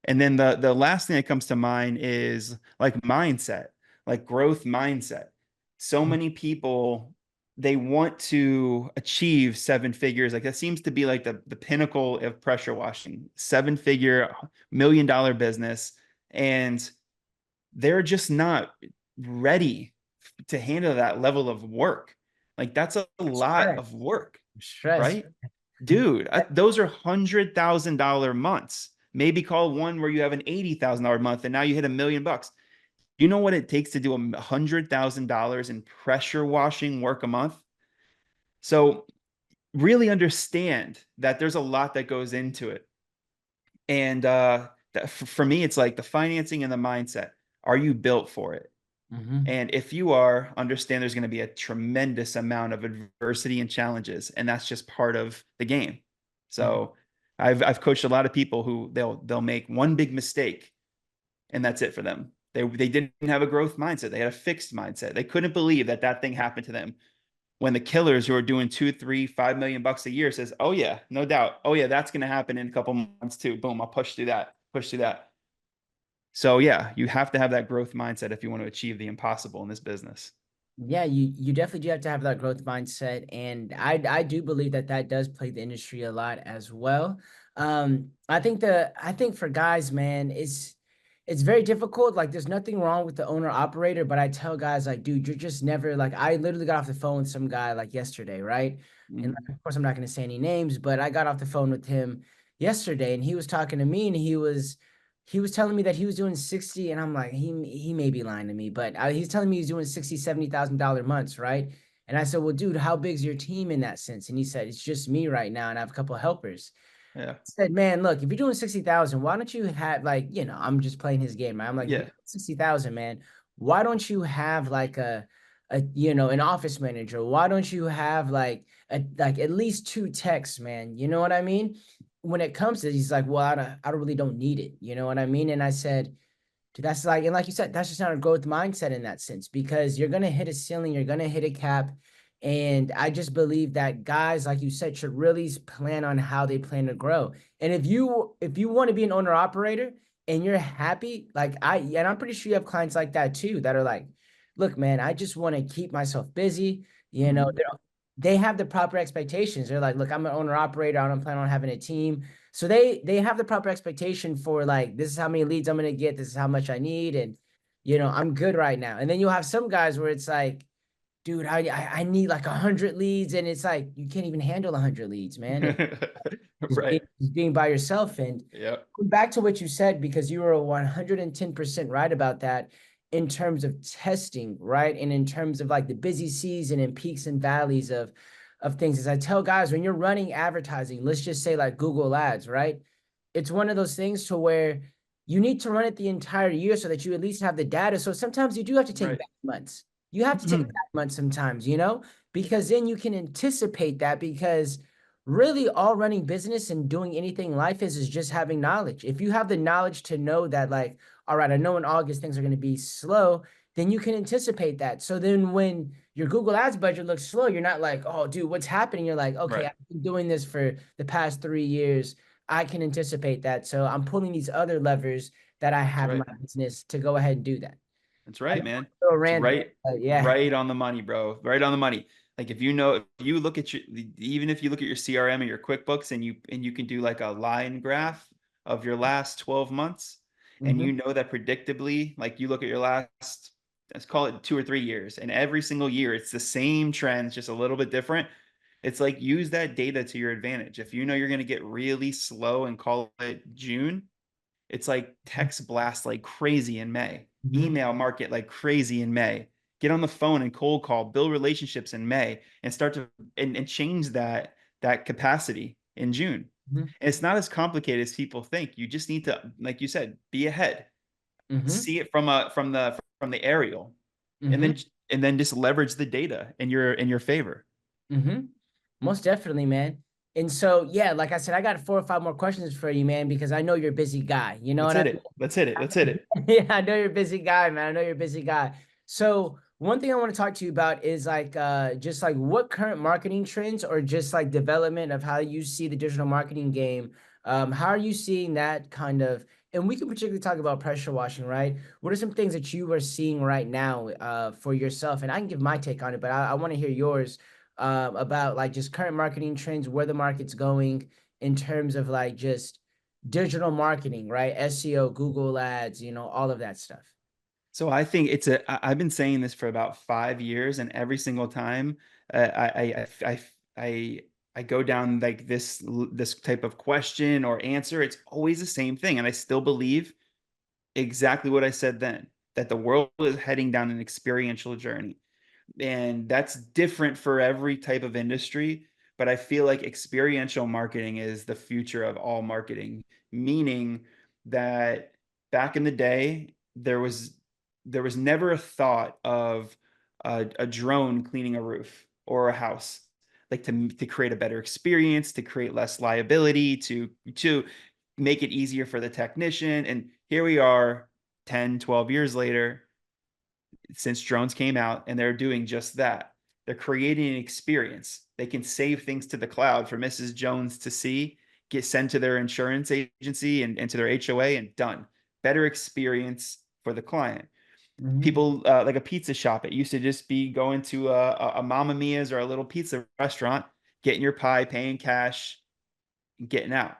And then the last thing that comes to mind is like mindset, like growth mindset. So many people they want to achieve seven figures. Like that seems to be like the pinnacle of pressure washing, seven figure $1 million business. And they're just not ready to handle that level of work. Like that's a lot Stress. of work, Stress. right? Dude, those are $100,000 months. Maybe call one where you have an $80,000 month and now you hit $1 million. You know what it takes to do $100,000 in pressure washing work a month? So really understand that there's a lot that goes into it. And for me, it's like the financing and the mindset. Are you built for it? Mhm. And if you are, understand there's going to be a tremendous amount of adversity and challenges, and that's just part of the game. Mhm. So I've coached a lot of people who they'll make one big mistake and that's it for them. They didn't have a growth mindset. They had a fixed mindset. They couldn't believe that that thing happened to them. When the killers who are doing 2, 3, $5 million a year says, "Oh yeah, no doubt. Oh yeah, that's going to happen in a couple months too." Boom, I'll push through that. Push through that. So yeah, you have to have that growth mindset if you want to achieve the impossible in this business. Yeah, you definitely do have to have that growth mindset, and I do believe that that does play the industry a lot as well. I think for guys, man, it's very difficult. Like, there's nothing wrong with the owner operator, but I tell guys like, dude, you're just never like. I literally got off the phone with some guy like yesterday, right? And like, Mm-hmm. of course, I'm not going to say any names, but I got off the phone with him yesterday, and he was talking to me, and he was telling me that he was doing 60, and I'm like, he may be lying to me, but he's telling me he's doing 60, $70,000 months, right? And I said, well, dude, how big's your team in that sense? And he said, it's just me right now, and I have a couple of helpers. Yeah. Said, man, look, if you're doing 60,000, why don't you have like, I'm just playing his game, right? I'm like, if you're Yeah. doing 60,000, man, why don't you have like an office manager? Why don't you have like at least two techs, man? You know what I mean? When it comes to, he's like, well, I don't really don't need it. You know what I mean? And I said, dude, that's like, and like you said, that's just not a growth mindset in that sense because you're gonna hit a ceiling, you're gonna hit a cap. And I just believe that guys, like you said, should really plan on how they plan to grow. And if you want to be an owner operator and you're happy, and I'm pretty sure you have clients like that too, that are like, look, man, I just want to keep myself busy. You know, Mm-hmm. they have the proper expectations. They're like, look, I'm an owner operator. I don't plan on having a team. So they have the proper expectation for like, this is how many leads I'm gonna get, this is how much I need, and I'm good right now. And then you'll have some guys where it's like, dude, I need like 100 leads, and it's like you can't even handle 100 leads, man. It, Right. just being by yourself. And Yep. back to what you said, because you were 110% right about that in terms of testing, right? And in terms of like the busy season and peaks and valleys of things. As I tell guys, when you're running advertising, let's just say like Google Ads, right? It's one of those things to where you need to run it the entire year so that you at least have the data. So sometimes you do have to take Right. back months. You have to take back months sometimes, because then you can anticipate that, because really all running business and doing anything in life is just having knowledge. If you have the knowledge to know that, like, all right, I know in August things are going to be slow, then you can anticipate that. So then when your Google Ads budget looks slow, you're not like, oh, dude, what's happening? You're like, okay, Right. I've been doing this for the past 3 years. I can anticipate that. So I'm pulling these other levers that I That's have in right. my business to go ahead and do that. That's I right, know man. I'm a little It's rant there, right, but yeah. right on the money, bro. Right on the money. Like if you know, if you look at your, even if you look at your CRM and your QuickBooks and you can do like a line graph of your last 12 months, and Hmm. you know that predictably, like you look at your last, let's call it 2 or 3 years, and every single year it's the same trends, just a little bit different. It's like use that data to your advantage. If you know you're going to get really slow and call it June, it's like text blast like crazy in May, Hmm. email market like crazy in May, get on the phone and cold call, build relationships in May, and start to and change that capacity in June. Hmm. And it's not as complicated as people think. You just need to, like you said, be ahead, Hmm. see it from the aerial, and Hmm. then just leverage the data in your favor. Hmm. Most definitely, man. And so, yeah, like I said, I got 4 or 5 more questions for you, man, because I know you're a busy guy. You know Let's what hit I it. Let's hit it. Let's hit mean? it. Yeah, I know you're a busy guy, man. I know you're a busy guy. So, one thing I want to talk to you about is like just like what current marketing trends, or just like development of how you see the digital marketing game. How are you seeing that kind of, and we can particularly talk about pressure washing, right? What are some things that you are seeing right now for yourself? And I can give my take on it, but I want to hear yours about like just current marketing trends, where the market's going in terms of like just digital marketing, right? SEO, Google Ads, all of that stuff. So I think I've been saying this for about 5 years, and every single time I I go down like this type of question or answer, it's always the same thing. And I still believe exactly what I said then, that the world is heading down an experiential journey. And that's different for every type of industry, but I feel like experiential marketing is the future of all marketing, meaning that back in the day there was never a thought of a drone cleaning a roof or a house, like to create a better experience, to create less liability, to make it easier for the technician. And here we are 10, 12 years later, since drones came out, and they're doing just that. They're creating an experience. They can save things to the cloud for Mrs. Jones to see, get sent to their insurance agency and to their HOA, and done. Better experience for the client. Mm-hmm. People like a pizza shop. It used to just be going to a Mamma Mia's or a little pizza restaurant, getting your pie, paying cash, and getting out.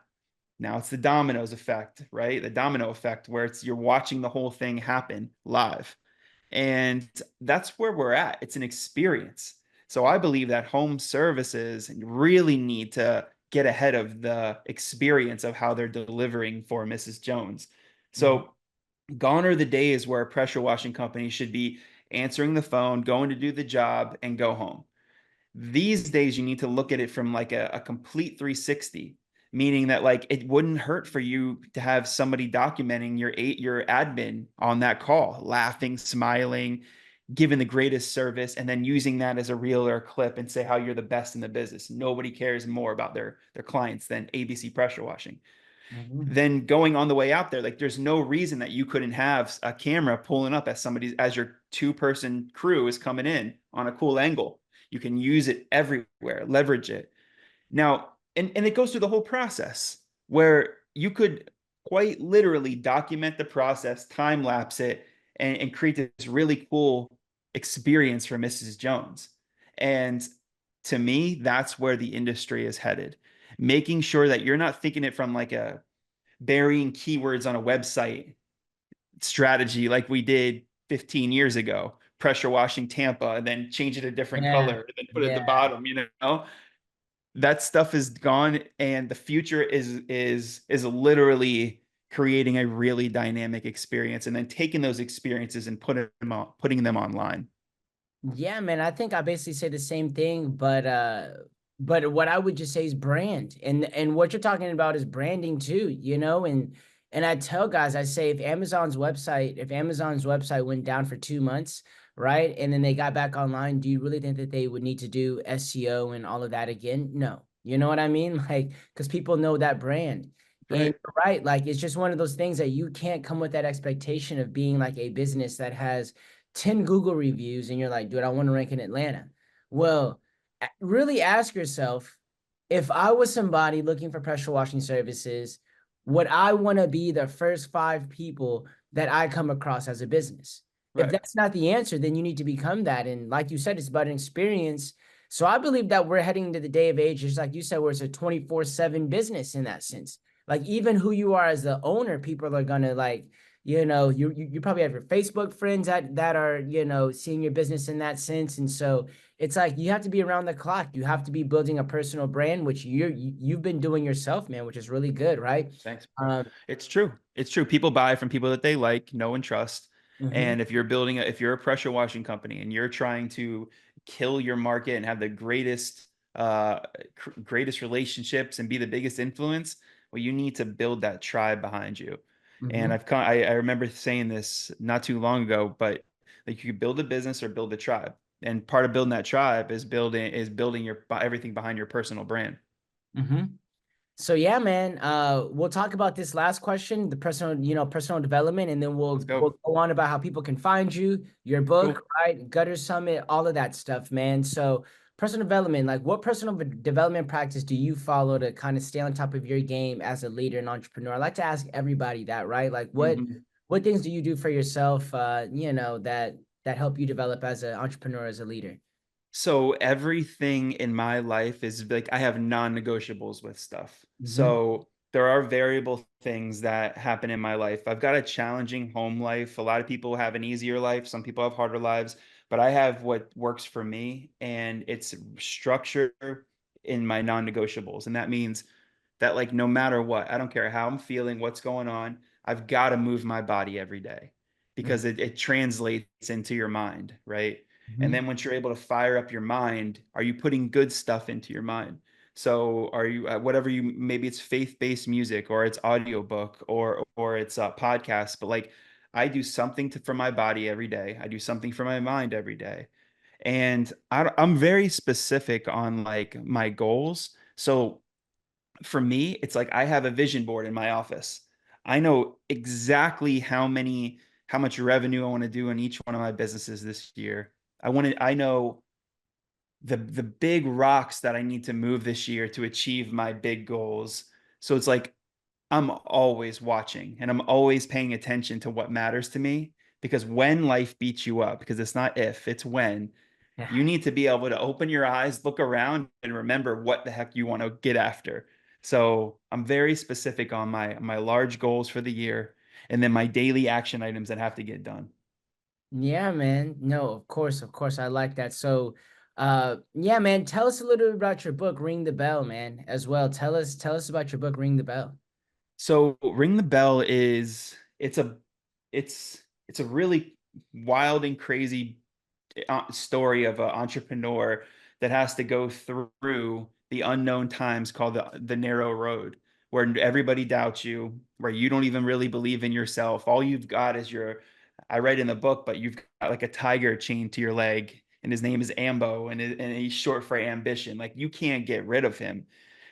Now it's the dominoes effect, right? The domino effect where it's you're watching the whole thing happen live. And that's where we're at. It's an experience. So I believe that home services really need to get ahead of the experience of how they're delivering for Mrs. Jones. Mm-hmm. So gone are the days where a pressure washing company should be answering the phone, going to do the job, and go home. These days you need to look at it from like a complete 360, meaning that like it wouldn't hurt for you to have somebody documenting your admin on that call, laughing, smiling, giving the greatest service, and then using that as a reel or a clip and say how you're the best in the business. Nobody cares more about their clients than ABC pressure washing. Mm-hmm. Then going on the way out there, like there's no reason that you couldn't have a camera pulling up as your 2-person crew is coming in on a cool angle. You can use it everywhere, leverage it. Now, and it goes through the whole process where you could quite literally document the process, time lapse it, and create this really cool experience for Mrs. Jones. And to me, that's where the industry is headed. Making sure that you're not thinking it from like a burying keywords on a website strategy like we did 15 years ago, pressure washing Tampa and then change it a different Yeah. color and then put it at the Yeah. bottom, that stuff is gone, and the future is literally creating a really dynamic experience and then taking those experiences and putting them online. Yeah, man. I think I basically say the same thing, but what I would just say is brand. And what you're talking about is branding too, and I tell guys, I say if Amazon's website went down for 2 months, right? And then they got back online, do you really think that they would need to do SEO and all of that again? No. You know what I mean? Like, because people know that brand. And Right. you're right, like it's just one of those things that you can't come with that expectation of being like a business that has 10 Google reviews and you're like, dude, I want to rank in Atlanta. Well, really ask yourself, if I was somebody looking for pressure washing services, would I want to be the first five people that I come across as a business? If Right. that's not the answer, then you need to become that. And like you said, it's about an experience. So I believe that we're heading to the day of age, just like you said, where it's a 24/7 business in that sense. Like even who you are as the owner, people are gonna like, you probably have your Facebook friends that are, seeing your business in that sense. And so it's like you have to be around the clock. You have to be building a personal brand, which you've been doing yourself, man, which is really good, right? Thanks, bro. Um, It's true. It's true. People buy from people that they like, know, and trust. mhm, And if you're a pressure washing company and you're trying to kill your market and have the uh, greatest relationships and be the biggest influence, well, you need to build that tribe behind you. And mhm, I remember saying this not too long ago, but like you could build a business or build a tribe. And part of building that tribe is building your everything behind your personal brand. mhm. So yeah, man. We'll talk about this last question, the personal development, and then Let's we'll go. go on about how people can find you, your book, Cool. right? Gutter Summit, all of that stuff, man. So personal development, like what development practice do you follow to kind of stay on top of your game as a leader and entrepreneur? I like to ask everybody that, right? Like Mhm. what things do you do for yourself, that help you develop as an entrepreneur, as a leader? So everything in my life is like I have non-negotiables with stuff. Mm-hmm. So there are variable things that happen in my life. I've got a challenging home life. A lot of people have an easier life, some people have harder lives, but I have what works for me, and it's structure in my non-negotiables. And that means that like no matter what, I don't care how I'm feeling, what's going on, I've got to move my body every day because it translates into your mind, right? And Mm-hmm. then once you're able to fire up your mind, are you putting good stuff into your mind? So are you whatever you maybe it's faith-based music or it's audiobook or it's a podcast, but like I do something for my body every day. I do something for my mind every day. And I'm very specific on like my goals. So for me, it's like I have a vision board in my office. I know exactly how much revenue I want to do in each one of my businesses this year. I know the big rocks that I need to move this year to achieve my big goals. So it's like I'm always watching and I'm always paying attention to what matters to me because when life beats you up, because it's not if, it's when, Yeah. you need to be able to open your eyes, look around, and remember what the heck you want to get after. So I'm very specific on my large goals for the year and then my daily action items that have to get done. Yeah, man. No, of course, I like that. So, yeah, man, tell us a little bit about your book, Ring the Bell, man, as well. Tell us about your book, Ring the Bell. So Ring the Bell is it's a really wild and crazy story of an entrepreneur that has to go through the unknown times called the narrow road, where everybody doubts you, where you don't even really believe in yourself. All you've got is I read in the book, but you've got like a tiger chained to your leg, and his name is Ambo, and he's short for ambition. Like you can't get rid of him.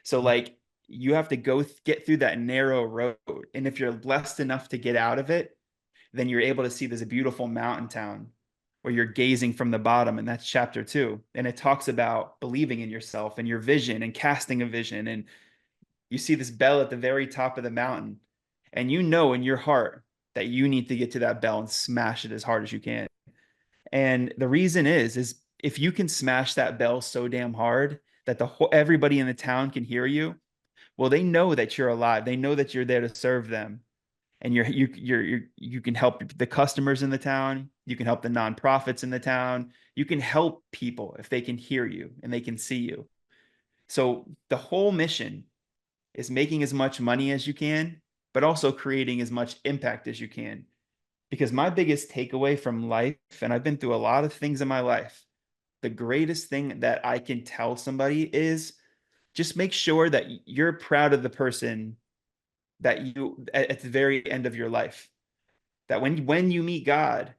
So like you have to get through that narrow road, and if you're blessed enough to get out of it, then you're able to see there's a beautiful mountain town where you're gazing from the bottom. And that's chapter 2. And it talks about believing in yourself and your vision and casting a vision. And you see this bell at the very top of the mountain. And you know in your heart that you need to get to that bell and smash it as hard as you can. And the reason is if you can smash that bell so damn hard that everybody in the town can hear you, well, they know that you're alive. They know that you're there to serve them, and you can help the customers in the town, you can help the nonprofits in the town, you can help people if they can hear you and they can see you. So the whole mission is making as much money as you can, but also creating as much impact as you can. Because my biggest takeaway from life, and I've been through a lot of things in my life, the greatest thing that I can tell somebody is just make sure that you're proud of the person that you at the very end of your life. That when you meet God,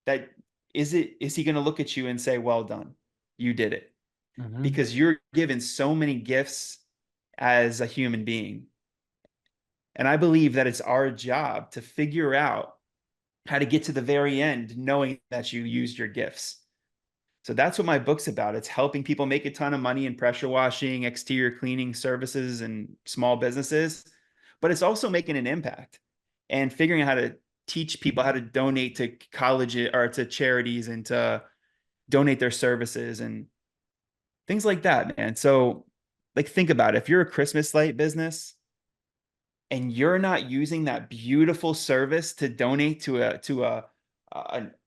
that is he going to look at you and say, "Well done, you did it," Mhm. because you're given so many gifts as a human being. And I believe that it's our job to figure out how to get to the very end, knowing that you used your gifts. So that's what my book's about. It's helping people make a ton of money in pressure washing, exterior cleaning services, and small businesses. But it's also making an impact and figuring out how to teach people how to donate to college or to charities and to donate their services and things like that, man. So, like, think about it. If you're a Christmas light business and you're not using that beautiful service to donate a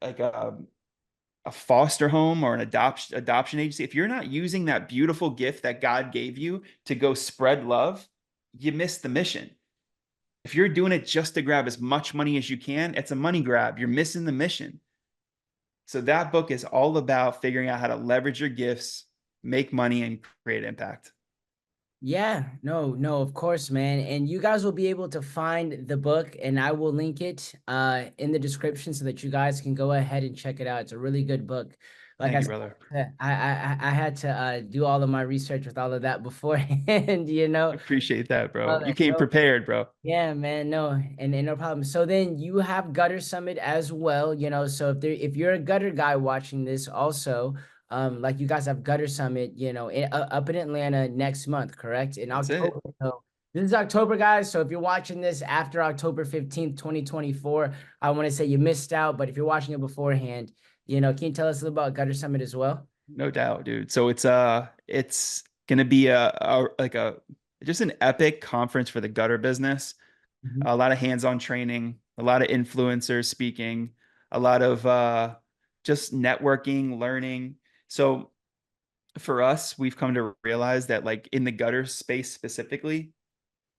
like a foster home or an adoption agency, if you're not using that beautiful gift that God gave you to go spread love, you miss the mission. If you're doing it just to grab as much money as you can, it's a money grab. You're missing the mission. So that book is all about figuring out how to leverage your gifts, make money, and create impact. Yeah, no, no, of course, man. And you guys will be able to find the book, and I will link it in the description so that you guys can go ahead and check it out. It's a really good book. Like Thank I you, brother. said, I had to do all of my research with all of that beforehand, you know. Appreciate that, bro. You came So prepared, bro. yeah, man, no, and no problem. So then you have Gutter Summit as well, you know. So if you're a gutter guy watching this, also, like you guys have Gutter Summit, you know, up in Atlanta next month, correct? In That's it. October. So this is October, guys. So if you're watching this after October 15th, 2024, I want to say you missed out. But if you're watching it beforehand, you know, can you tell us a little about Gutter Summit as well? No doubt, dude. So it's gonna be a like a just an epic conference for the gutter business. Mhm. A lot of hands-on training, a lot of influencers speaking, a lot of just networking, learning. So for us, we've come to realize that like in the gutter space specifically,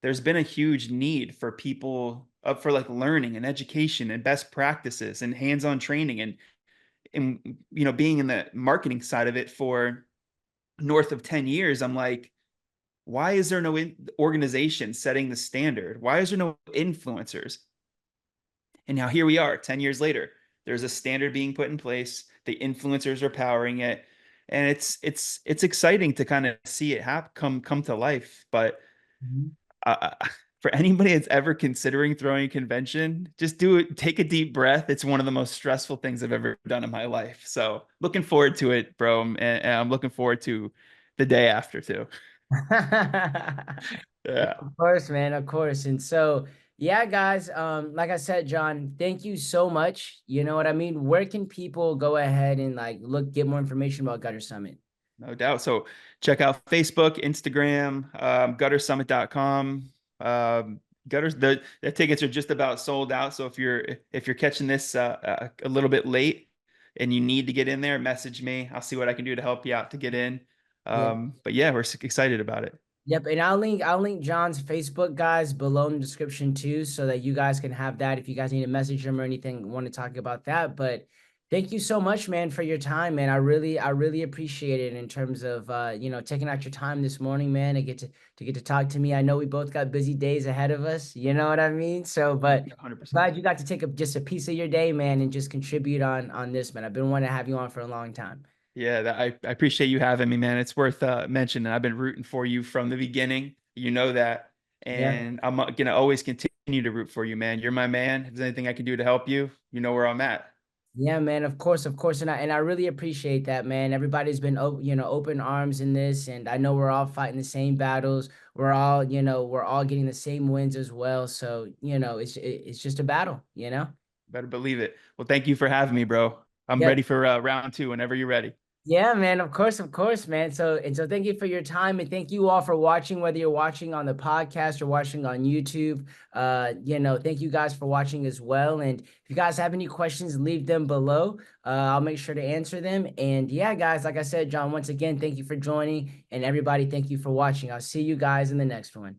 there's been a huge need for people up for like learning and education and best practices and hands-on training and being in the marketing side of it for north of 10 years. I'm like, why is there no organization setting the standard? Why is there no influencers? And now here we are 10 years later. There's a standard being put in place. The influencers are powering it. And it's exciting to kind of see it come to life. But Mhm. for anybody that's ever considering throwing a convention, just do it. Take a deep breath. It's one of the most stressful things I've ever done in my life. So looking forward to it, bro. And I'm looking forward to the day after too. Yeah, Of course, man, of course. And so, yeah, guys, like I said, John, thank you so much. You know what I mean? Where can people go ahead and like get more information about Gutter Summit? no doubt. So check out Facebook, Instagram, guttersummit.com. Gutters, the tickets are just about sold out. So if you're catching this a little bit late and you need to get in there, message me. I'll see what I can do to help you out to get in. Yeah. But yeah, we're excited about it. Yep, and I'll link John's Facebook guys below in the description too, so that you guys can have that if you guys need to message him or anything, want to talk about that. But thank you so much, man, for your time, man. I really appreciate it in terms of you know, taking out your time this morning, man, and get to talk to me. I know we both got busy days ahead of us, you know what I mean? So, but 100%. glad you got to take just a piece of your day, man, and just contribute on this, man. I've been wanting to have you on for a long time. Yeah, I appreciate you having me, man. It's worth mentioning. I've been rooting for you from the beginning. You know that. Yeah. And I'm gonna always continue to root for you, man. You're my man. If there's anything I can do to help you, you know where I'm at. Yeah, man, of course, and I really appreciate that, man. Everybody's been you know, open arms in this, and I know we're all fighting the same battles. We're all, you know, we're all getting the same wins as well. So, you know, it's just a battle, you know. Better believe it. Well, thank you for having me, bro. I'm Yep. ready for round two whenever you're ready. Yeah, man. Of course, man. So thank you for your time and thank you all for watching, whether you're watching on the podcast or watching on YouTube. Thank you guys for watching as well. And if you guys have any questions, leave them below. I'll make sure to answer them. And yeah, guys, like I said, John, once again, thank you for joining. And everybody, thank you for watching. I'll see you guys in the next one.